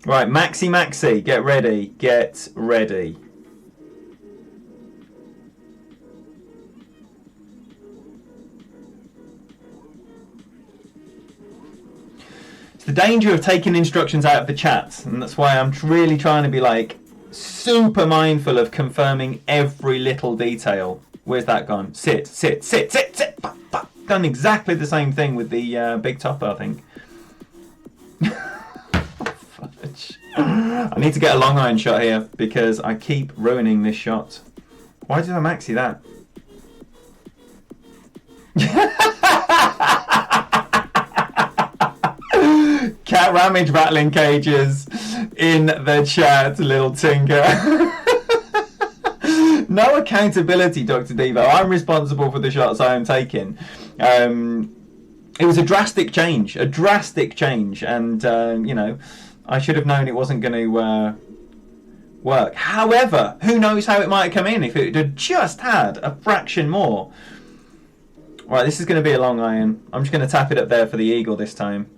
Speaker 1: Right, Maxi, get ready. It's the danger of taking instructions out of the chat, and that's why I'm really trying to be like super mindful of confirming every little detail. Where's that gone? Sit. Done exactly the same thing with the big topper, I think. I need to get a long iron shot here because I keep ruining this shot. Why did I maxi that? Cat Ramage battling cages in the chat, little tinker. No accountability, Dr. Devo. I'm responsible for the shots I am taking. It was a drastic change, and you know, I should have known it wasn't going to work. However, who knows how it might come in if it had just had a fraction more. Right, this is going to be a long iron. I'm just going to tap it up there for the eagle this time.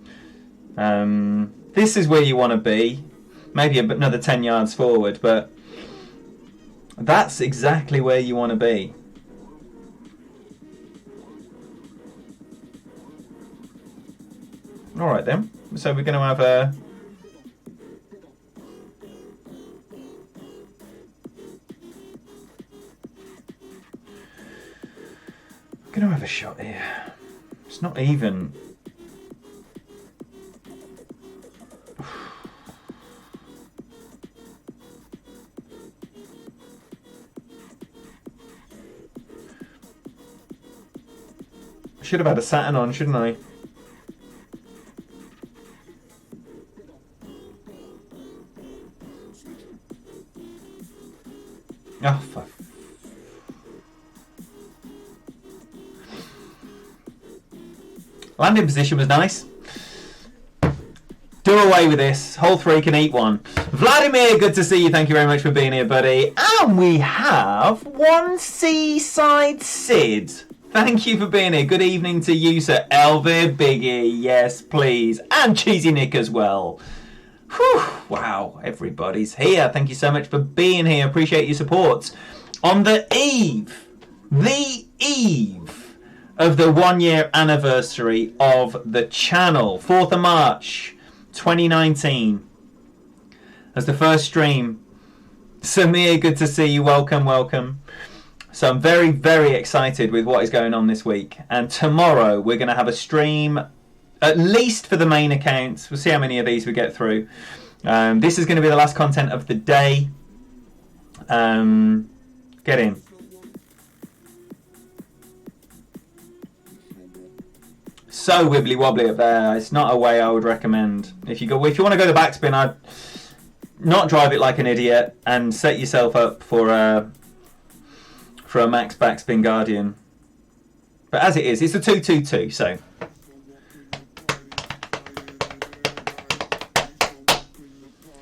Speaker 1: This is where you want to be. Maybe another 10 yards forward, but that's exactly where you want to be. All right then. So we're going to have a... I'm going to have a shot here. It's not even... Should have had a Saturn on, shouldn't I? Landing position was nice. Do away with this. Hole 3 can eat one. Vladimir, good to see you. Thank you very much for being here, buddy. And we have one Seaside Sid. Thank you for being here. Good evening to you, Sir Elvir Biggie. Yes, please. And Cheesy Nick as well. Whew. Wow, everybody's here. Thank you so much for being here. Appreciate your support. On the eve of the 1 year anniversary of the channel, 4th of March 2019, as the first stream. Samir, good to see you. Welcome, welcome. So I'm very, very excited with what is going on this week. And tomorrow we're going to have a stream, at least for the main account. We'll see how many of these we get through. This is going to be the last content of the day. Get in. So wibbly wobbly up there. It's not a way I would recommend. If you want to go the backspin, I'd not drive it like an idiot and set yourself up for a max backspin Guardian. But as it is, it's a 222. So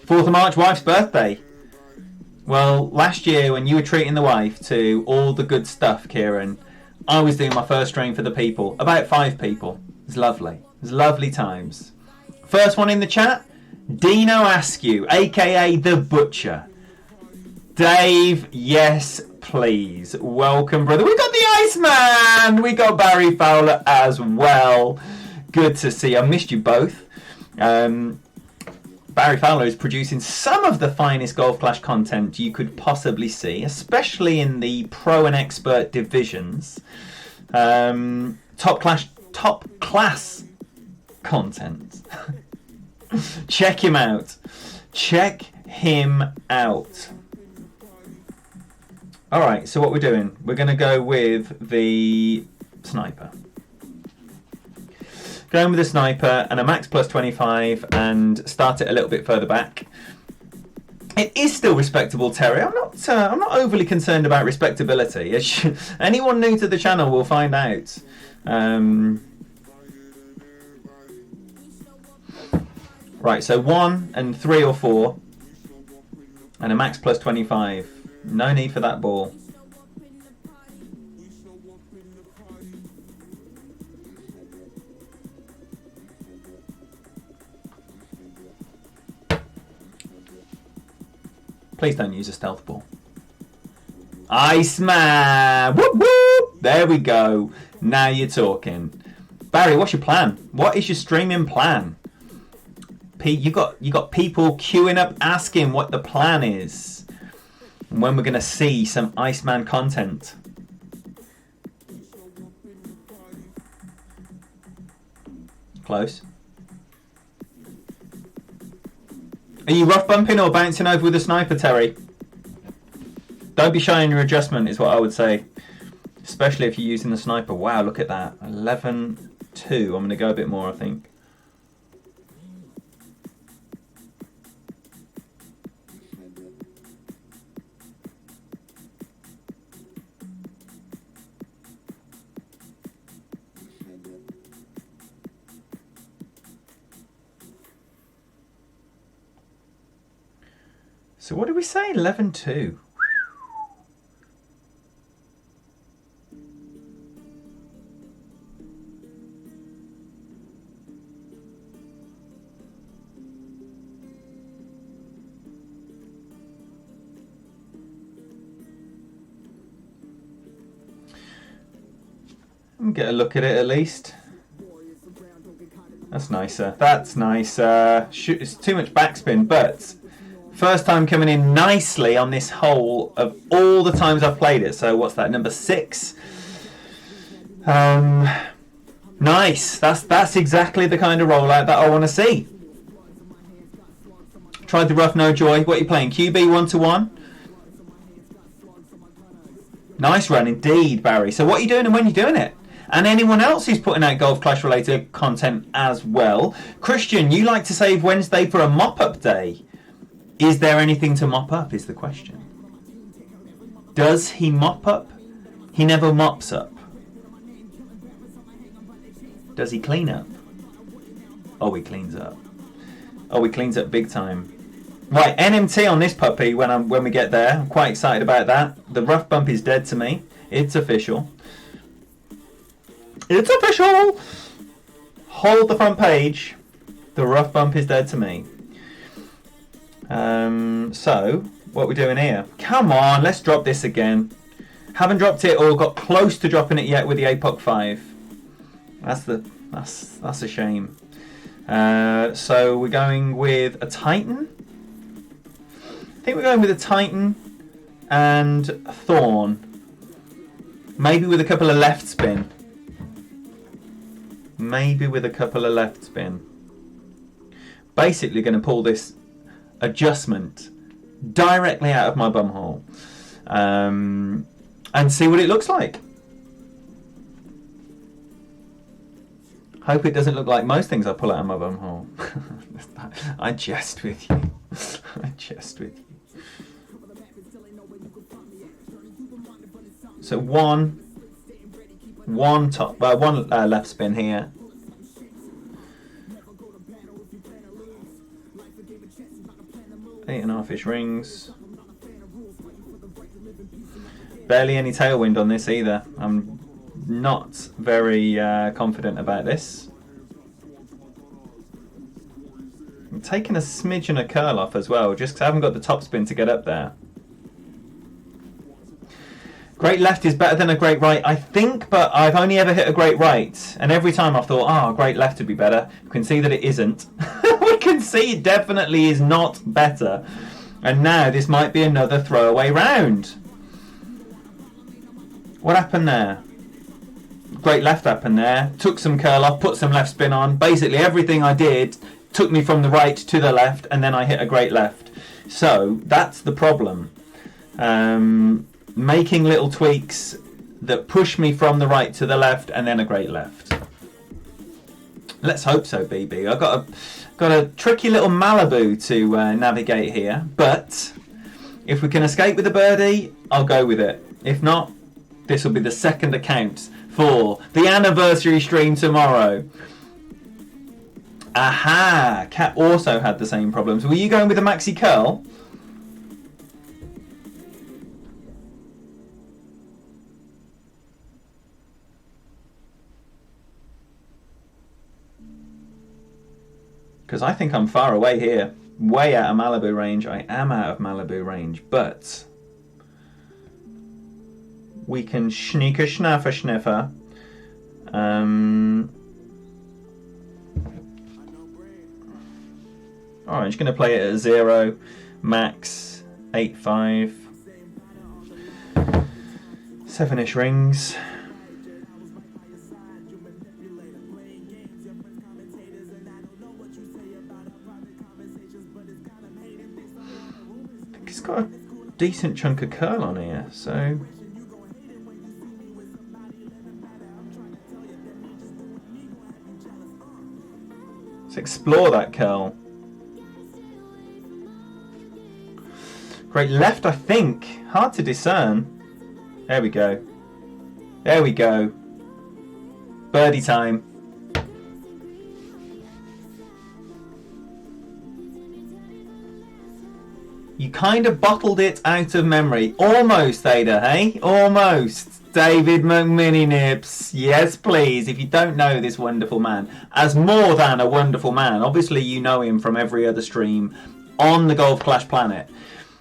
Speaker 1: 4th of March, wife's birthday. Well, last year when you were treating the wife to all the good stuff, Kieran, I was doing my first stream for the people. About 5 people. It was lovely. It was lovely times. First one in the chat, Dino Askew, aka The Butcher. Dave, yes, please. Welcome, brother. We got the Iceman. We got Barry Fowler as well. Good to see you. I missed you both. Barry Fowler is producing some of the finest Golf Clash content you could possibly see, especially in the pro and expert divisions. Top class content. Check him out. Check him out. All right, so what we're doing, we're going to go with the sniper. Going with a sniper and a max plus 25 and start it a little bit further back. It is still respectable, Terry. I'm not overly concerned about respectability. Anyone new to the channel will find out. Right, so 1 and 3 or 4 and a max plus 25. No need for that ball. Please don't use a stealth ball. Iceman! Whoop whoop! There we go. Now you're talking. Barry, what's your plan? What is your streaming plan? Pete, you got people queuing up asking what the plan is. And when we're going to see some Iceman content. Close. Are you rough bumping or bouncing over with a sniper, Terry? Don't be shy in your adjustment is what I would say. Especially if you're using the sniper. Wow, look at that. 11-2. I'm going to go a bit more, I think. So what did we say? 11-2. Get a look at it at least. That's nicer. That's nicer. Shoot, it's too much backspin, but first time coming in nicely on this hole of all the times I've played it. So what's that? Number 6. Nice. That's exactly the kind of rollout that I want to see. Tried the rough, no joy. What are you playing? QB 1-1? Nice run indeed, Barry. So what are you doing and when you're doing it? And anyone else who's putting out Golf Clash related content as well. Christian, you like to save Wednesday for a mop-up day. Is there anything to mop up is the question. Does he mop up? He never mops up. Does he clean up? Oh, he cleans up. Oh, he cleans up big time. Right, NMT on this puppy when we get there. I'm quite excited about that. The rough bump is dead to me. It's official. It's official! Hold the front page. The rough bump is dead to me. So, what are we doing here? Come on, let's drop this again. Haven't dropped it or got close to dropping it yet with the APOC 5. That's a shame. So we're going with a Titan. I think we're going with a Titan and Thorn. Maybe with a couple of left spin. Basically going to pull this adjustment directly out of my bumhole. And see what it looks like. Hope it doesn't look like most things I pull out of my bumhole. I jest with you. So one left spin here. Eight and a half-ish rings. Barely any tailwind on this either. I'm not very confident about this. I'm taking a smidge and a curl off as well, just because I haven't got the top spin to get up there. Great left is better than a great right, I think, but I've only ever hit a great right. And every time I've thought, oh, great left would be better. We can see that it isn't. We can see it definitely is not better. And now this might be another throwaway round. What happened there? Great left happened there. Took some curl off, put some left spin on. Basically everything I did took me from the right to the left, and then I hit a great left. So that's the problem. Making little tweaks that push me from the right to the left, and then a great left. Let's hope so, BB. I've got a tricky little Malibu to navigate here, but if we can escape with a birdie, I'll go with it. If not, this will be the second account for the anniversary stream tomorrow. Aha! Cat also had the same problems. Were you going with a maxi curl? Because I think I'm far away here. Way out of Malibu range. I am out of Malibu range, but we can sneaker schnaffer schniffer. Alright, I'm just going to play it at 0, max, 8-5, 7-ish rings. It's got a decent chunk of curl on here, so let's explore that curl. Great left, I think. Hard to discern. There we go. There we go. Birdie time. You kind of bottled it out of memory. Almost, Ada, hey? Almost. David McMinips. Yes, please. If you don't know this wonderful man, as more than a wonderful man, obviously you know him from every other stream on the Golf Clash planet.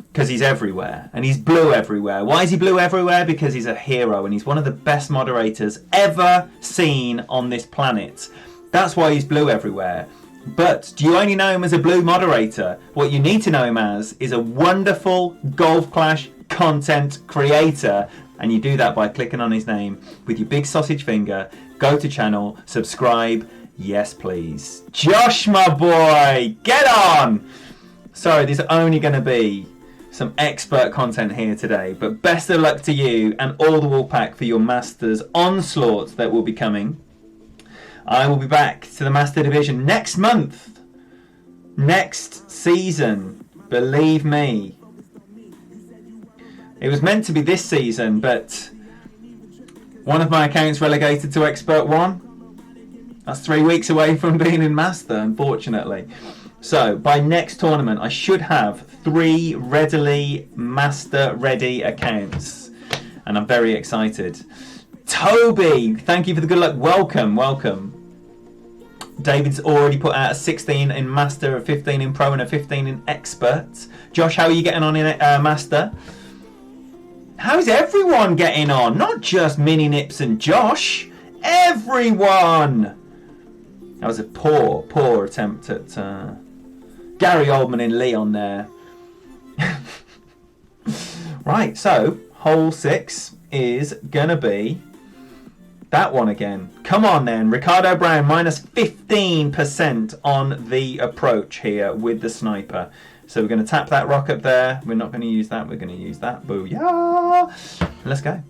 Speaker 1: Because he's everywhere. And he's blue everywhere. Why is he blue everywhere? Because he's a hero. And he's one of the best moderators ever seen on this planet. That's why he's blue everywhere. But do you only know him as a blue moderator? What you need to know him as is a wonderful Golf Clash content creator. And you do that by clicking on his name with your big sausage finger. Go to channel, subscribe. Yes, please. Josh, my boy, get on! Sorry, there's only going to be some expert content here today. But best of luck to you and all the Wolfpack for your Masters onslaught that will be coming. I will be back to the Master Division next month. Next season. Believe me. It was meant to be this season, but one of my accounts relegated to Expert 1. That's 3 weeks away from being in Master, unfortunately. So, by next tournament, I should have 3 readily Master-ready accounts. And I'm very excited. Toby, thank you for the good luck. Welcome, welcome. David's already put out a 16 in Master, a 15 in Pro, and a 15 in Expert. Josh, how are you getting on in Master? How's everyone getting on? Not just Mini Nips and Josh. Everyone! That was a poor attempt at Gary Oldman and Leon there. Right, so hole 6 is going to be that one again. Come on then. Ricardo Brown minus 15% on the approach here with the sniper. So we're going to tap that rock up there. We're not going to use that. We're going to use that. Booyah! Let's go.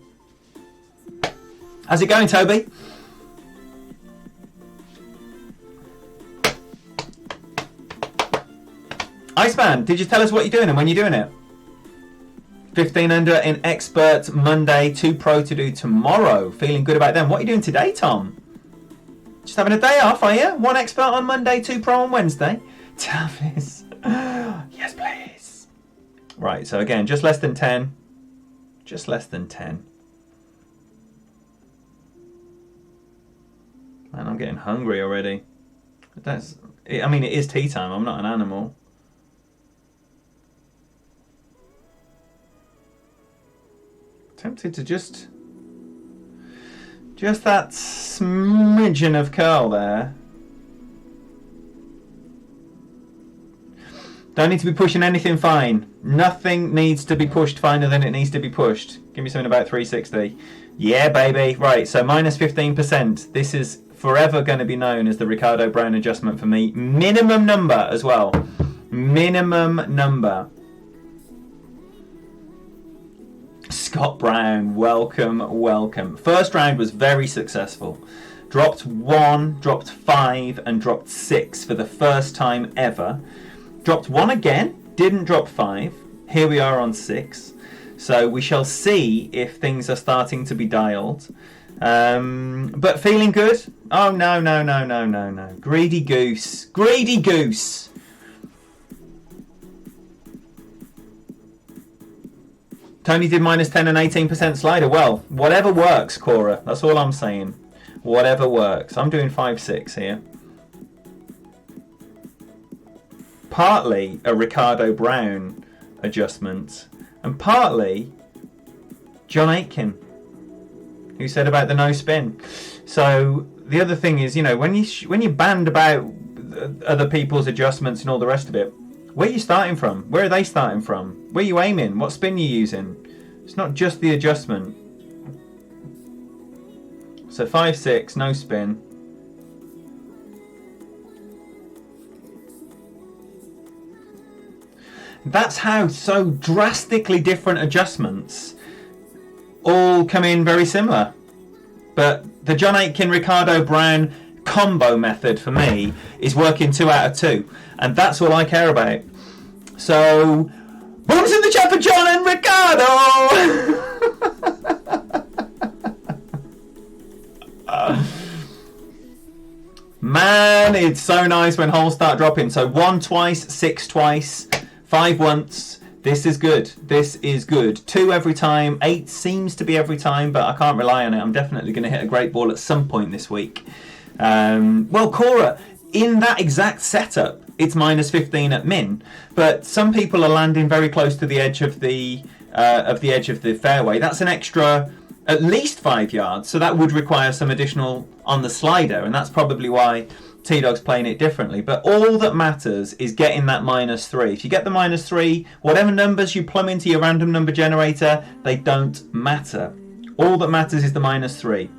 Speaker 1: How's it going, Toby? Iceman, did you tell us what you're doing and when you're doing it? 15 under in Expert Monday, 2 Pro to do tomorrow. Feeling good about them. What are you doing today, Tom? Just having a day off, are you? 1 Expert on Monday, 2 Pro on Wednesday. Tavis. Yes, please. Right, so again, just less than 10. Just less than 10. Man, I'm getting hungry already. I mean, it is tea time. I'm not an animal. Tempted to just that smidgen of curl there. Don't need to be pushing anything fine. Nothing needs to be pushed finer than it needs to be pushed. Give me something about 360. Yeah, baby. Right, so minus 15%. This is forever going to be known as the Ricardo Brown adjustment for me. Minimum number as well. Minimum number. Scott Brown, welcome, welcome. First round was very successful. Dropped 1, dropped 5, and dropped 6 for the first time ever. Dropped 1 again, didn't drop 5. Here we are on 6. So we shall see if things are starting to be dialed. But feeling good? Oh, no. Greedy goose. Greedy goose. Tony did minus 10 and 18% slider. Well, whatever works, Cora. That's all I'm saying. Whatever works. I'm doing 5-6 here. Partly a Ricardo Brown adjustment, and partly John Aitken, who said about the no spin. So the other thing is, you know, when you band about other people's adjustments and all the rest of it, where are you starting from? Where are they starting from? Where are you aiming? What spin are you using? It's not just the adjustment. So 5-6, no spin. That's how so drastically different adjustments all come in very similar. But the John Aitken Ricardo Brown combo method for me is working 2 out of 2, and that's all I care about. So, booms in the chat for John and Ricardo. Man, it's so nice when holes start dropping. So 1 twice, 6 twice, 5 once. This is good. This is good. 2 every time. 8 seems to be every time, but I can't rely on it. I'm definitely going to hit a great ball at some point this week. Well, Cora, in that exact setup, it's minus 15 at min, but some people are landing very close to the edge of the edge of the fairway. That's an extra at least 5 yards, so that would require some additional on the slider, and that's probably why T-Dog's playing it differently. But all that matters is getting that minus 3. If you get the minus 3, whatever numbers you plumb into your random number generator, they don't matter. All that matters is the minus 3.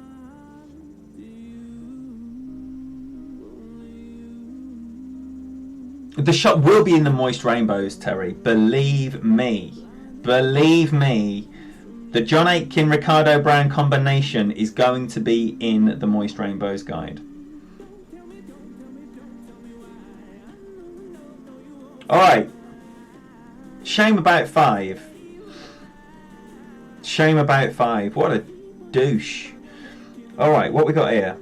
Speaker 1: The shot will be in the moist rainbows, Terry. Believe me. Believe me. The John Aitken Ricardo Brown combination is going to be in the moist rainbows guide. Alright. Shame about 5. Shame about 5. What a douche. Alright, what we got here?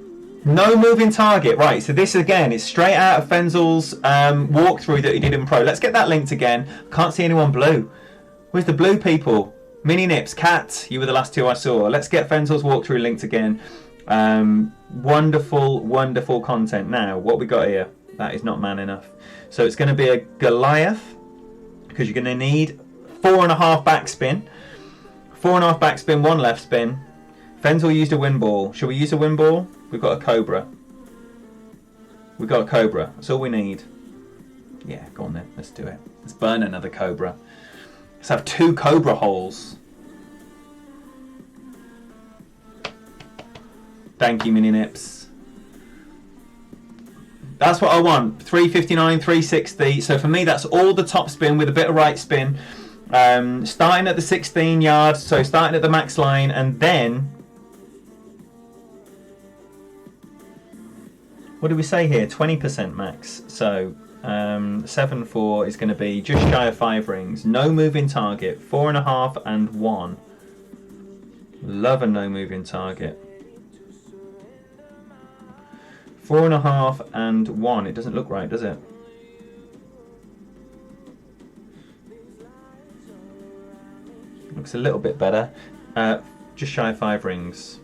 Speaker 1: No moving target. Right, so this again, it's straight out of Fenzel's walkthrough that he did in Pro. Let's get that linked again. Can't see anyone blue. Where's the blue people? Mini Nips, Cat, you were the last two I saw. Let's get Fenzel's walkthrough linked again. Wonderful, wonderful content. Now, what we got here? That is not man enough. So it's going to be a Goliath, because you're going to need 4.5 backspin. 4.5 backspin, 1 left spin. Fenzel used a wind ball. Shall we use a wind ball? We've got a Cobra. We've got a Cobra. That's all we need. Yeah, go on then. Let's do it. Let's burn another Cobra. Let's have 2 Cobra holes. Thank you, Mini Nips. That's what I want. 359, 360. So for me, that's all the top spin with a bit of right spin. Starting at the 16 yards, so starting at the max line, and then... What do we say here? 20% max. So 7-4 is going to be just shy of 5 rings. No moving target. 4.5 and 1. Love a no moving target. 4.5 and 1. It doesn't look right, does it? Looks a little bit better. Just shy of 5 rings.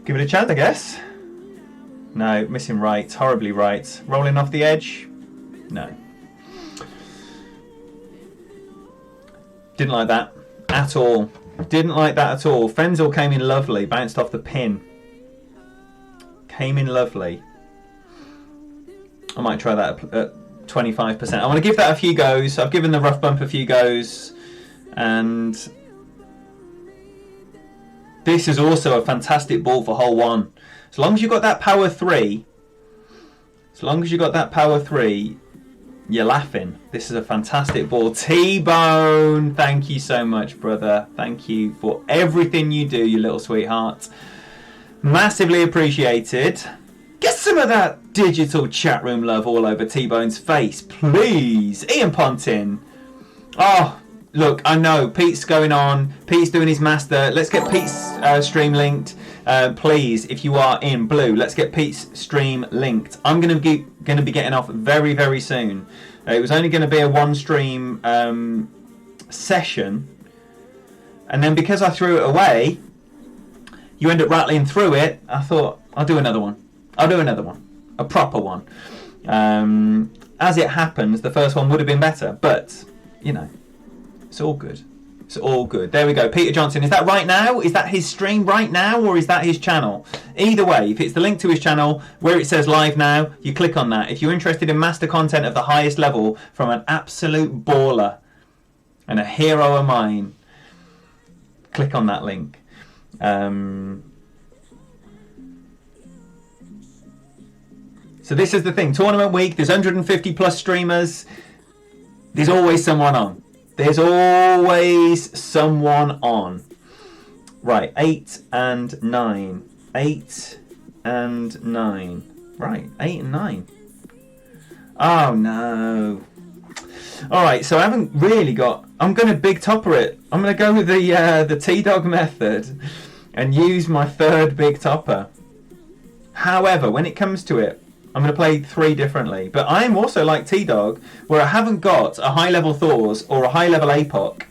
Speaker 1: Give it a chance, I guess. No, missing right, horribly right. Rolling off the edge? No. Didn't like that at all. Didn't like that at all. Fenzel came in lovely, bounced off the pin. Came in lovely. I might try that at 25%. I want to give that a few goes. I've given the rough bump a few goes, and this is also a fantastic ball for hole 1. As long as you got that power 3, you're laughing. This is a fantastic ball. T-Bone, thank you so much, brother. Thank you for everything you do, you little sweetheart. Massively appreciated. Get some of that digital chat room love all over T-Bone's face, please. Ian Pontin. Oh, look, I know Pete's going on. Pete's doing his master. Let's get Pete's stream linked. Please, if you are in blue, let's get Pete's stream linked. I'm going to be getting off very, very soon. It was only going to be a 1 stream session, and then because I threw it away, you end up rattling through it. I thought I'll do another one. A proper one. As it happens, the first one would have been better, but you know, it's all good. It's all good. There we go. Peter Johnson. Is that right now? Is that his stream right now, or is that his channel? Either way, if it's the link to his channel where it says live now, you click on that. If you're interested in master content of the highest level from an absolute baller and a hero of mine, click on that link. So this is the thing. Tournament week. There's 150 plus streamers. There's always someone on. There's always someone on. Right, 8 and 9. 8 and 9. Right, 8 and 9. Oh no. Alright, so I haven't really got... I'm going to big topper it. I'm going to go with the T-Dog method and use my third big topper. However, when it comes to it, I'm going to play 3 differently. But I am also like T-Dog, where I haven't got a high-level Thors or a high-level APOC.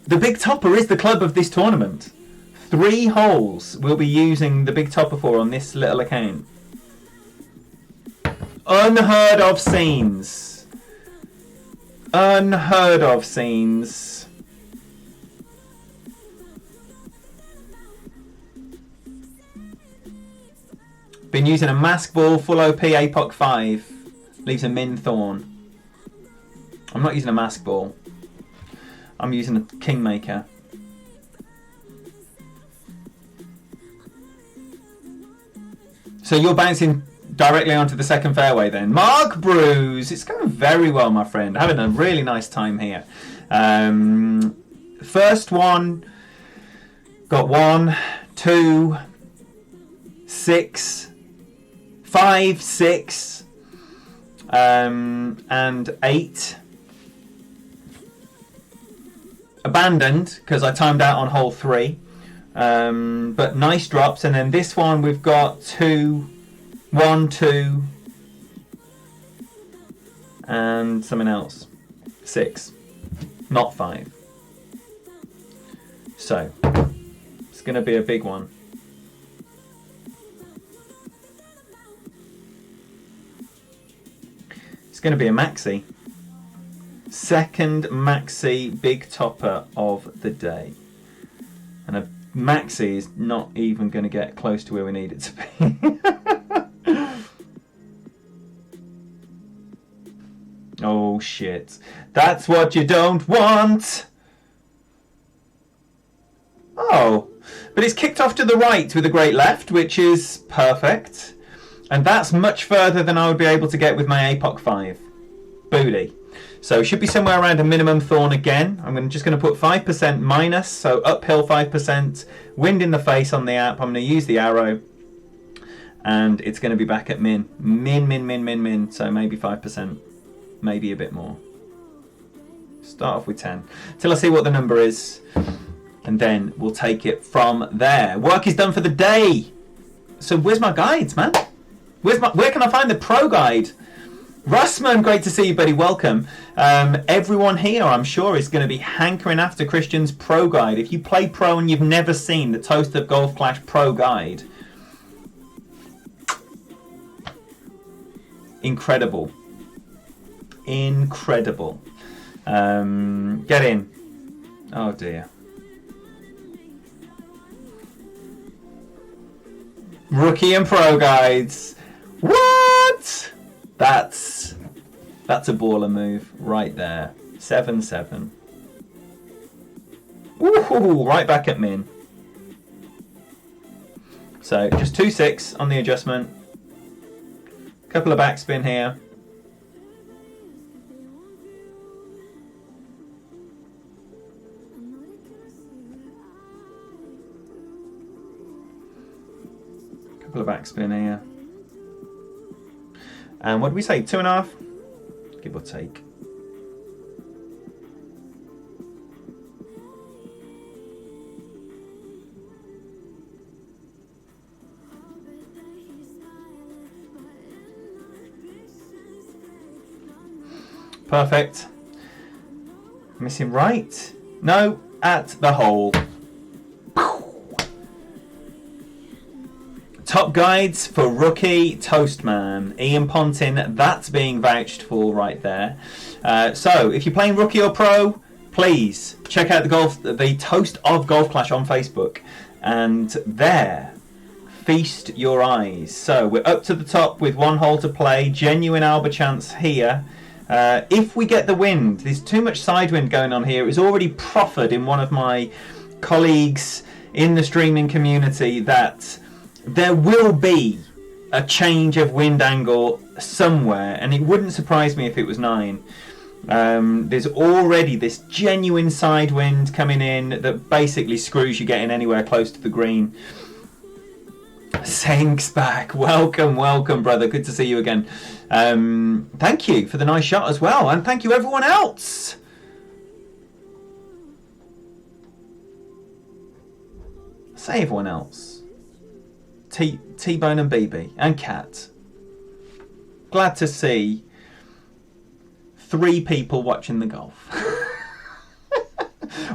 Speaker 1: The Big Topper is the club of this tournament. 3 holes we'll be using the Big Topper for on this little account. Unheard of scenes. Unheard of scenes. Been using a mask ball, full OP, APOC 5. Leaves a min thorn. I'm not using a mask ball. I'm using a Kingmaker. So you're bouncing directly onto the second fairway then. Mark Bruce, it's going very well, my friend. Having a really nice time here. First one, got 1, 2, 6, 5, 6, and 8. Abandoned because I timed out on hole 3. But nice drops. And then this one we've got 2, 1, 2, and something else. 6, not 5. So it's going to be a big one. It's going to be a maxi. Second maxi big topper of the day. And a maxi is not even going to get close to where we need it to be. Oh shit. That's what you don't want! Oh. But it's kicked off to the right with a great left, which is perfect. And that's much further than I would be able to get with my APOC 5. Booty. So should be somewhere around a minimum thorn again. I'm just going to put 5% minus, so uphill 5%, wind in the face on the app. I'm going to use the arrow, and it's going to be back at min. Min, so maybe 5%, maybe a bit more. Start off with 10, till I see what the number is, and then we'll take it from there. Work is done for the day. So where's my guides, man? Where can I find the pro guide? Russman, great to see you, buddy. Welcome. Everyone here, I'm sure, is going to be hankering after Christian's pro guide. If you play pro and you've never seen the Toast of Golf Clash pro guide, incredible. Incredible. Get in. Oh, dear. Rookie and pro guides. What? That's a baller move right there. 7-7. Ooh, right back at min. So just 2-6 on the adjustment. Couple of backspin here. Couple of backspin here. And what did we say? 2.5? Give or take. Perfect. Missing right? No, at the hole. Top guides for rookie Toastman. Ian Pontin, that's being vouched for right there. So if you're playing rookie or pro, please check out the Toast of Golf Clash on Facebook. And there, feast your eyes. So we're up to the top with 1 hole to play. Genuine Alba chance here. If we get the wind, there's too much side wind going on here. It was already proffered in one of my colleagues in the streaming community that there will be a change of wind angle somewhere, and it wouldn't surprise me if it was 9. There's already this genuine side wind coming in that basically screws you getting anywhere close to the green. Sank's back. Welcome, brother. Good to see you again. Thank you for the nice shot as well, and thank you everyone else. Say everyone else. T-Bone and BB and Cat. Glad to see 3 people watching the golf.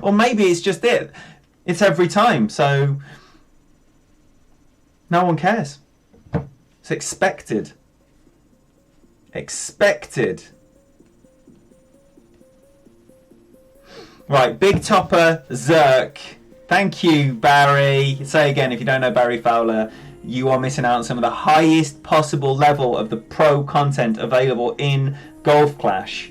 Speaker 1: Or maybe it's just it. It's every time, so no one cares. It's expected. Expected. Right, big topper, Zerk. Thank you, Barry. Say again, if you don't know Barry Fowler, you are missing out on some of the highest possible level of the pro content available in Golf Clash.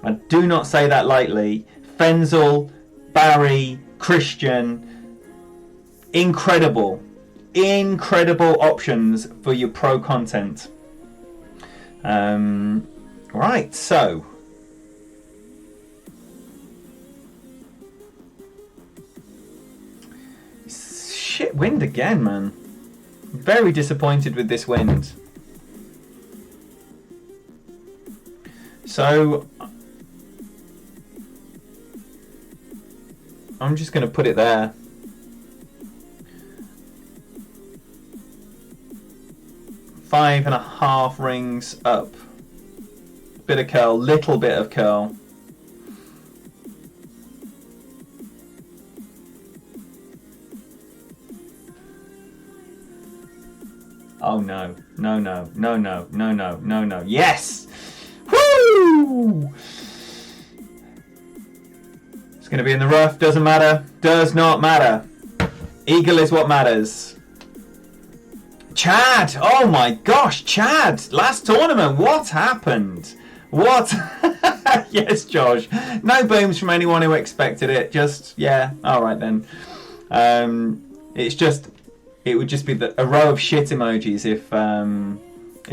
Speaker 1: I do not say that lightly. Fenzel, Barry, Christian, incredible options for your pro content. Right, so shit wind again, man. Very disappointed with this wind. So I'm just going to put it there. Five and a half rings up. Bit of curl, little bit of curl. Oh no, no, no, no, no, no, no, no, no. Yes! Woo! It's going to be in the rough, doesn't matter. Does not matter. Eagle is what matters. Chad! Oh my gosh, Chad! Last tournament, what happened? What? Yes, Josh. No booms from anyone who expected it. Just, yeah, alright then. It's just, it would just be a row of shit emojis if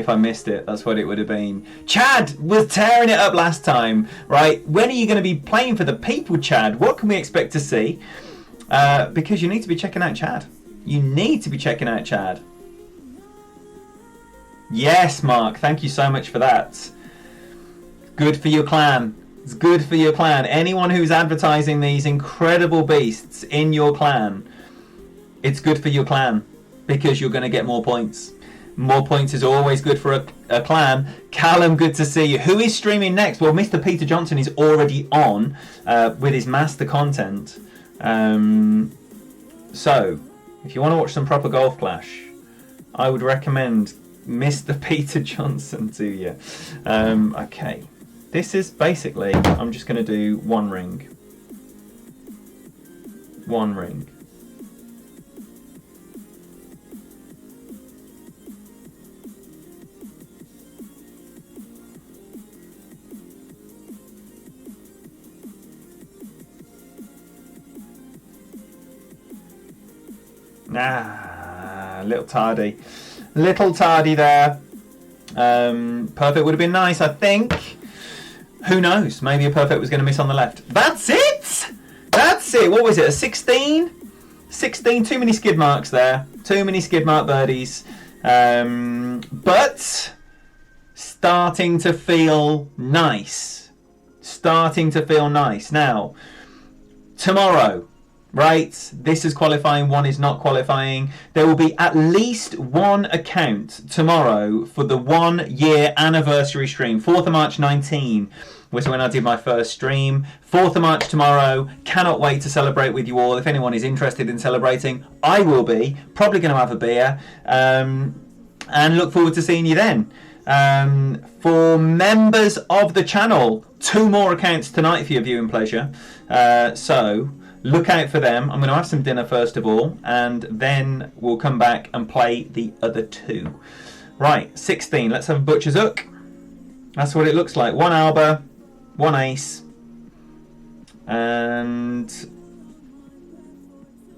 Speaker 1: I missed it. That's what it would have been. Chad was tearing it up last time, right? When are you going to be playing for the people, Chad? What can we expect to see? Because you need to be checking out Chad. You need to be checking out Chad. Yes, Mark. Thank you so much for that. Good for your clan. It's good for your clan. Anyone who's advertising these incredible beasts in your clan, it's good for your clan because you're going to get more points. More points is always good for a clan. Callum, good to see you. Who is streaming next? Well, Mr. Peter Johnson is already on with his master content. So, if you want to watch some proper Golf Clash, I would recommend Mr. Peter Johnson to you. Okay. This is basically, I'm just going to do one ring. One ring. Ah, little tardy. Little tardy there. Perfect would have been nice, I think. Who knows? Maybe a perfect was going to miss on the left. That's it! That's it. What was it? A 16? 16. Too many skid marks there. Too many skid mark birdies. But starting to feel nice. Starting to feel nice. Now, tomorrow, right? This is qualifying, one is not qualifying. There will be at least one account tomorrow for the 1 year anniversary stream. 4th of March 19 was when I did my first stream. 4th of March tomorrow. Cannot wait to celebrate with you all. If anyone is interested in celebrating, I will be. Probably going to have a beer. And look forward to seeing you then. For members of the channel, 2 more accounts tonight for your viewing pleasure. So look out for them. I'm going to have some dinner first of all, and then we'll come back and play the other 2. Right, 16. Let's have a butcher's hook. That's what it looks like. 1 Alba, 1 ace, and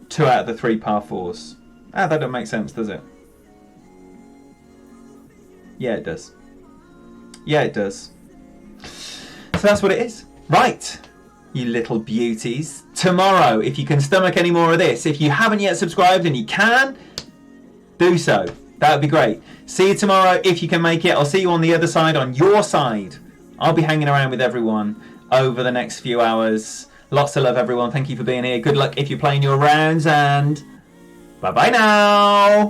Speaker 1: 2 out of the 3 par 4s. Ah, that don't make sense, does it? Yeah, it does. Yeah, it does. So that's what it is. Right, you little beauties. Tomorrow, if you can stomach any more of this, if you haven't yet subscribed and you can, do so. That would be great. See you tomorrow if you can make it. I'll see you on the other side, on your side. I'll be hanging around with everyone over the next few hours. Lots of love, everyone. Thank you for being here. Good luck if you're playing your rounds, and bye-bye now.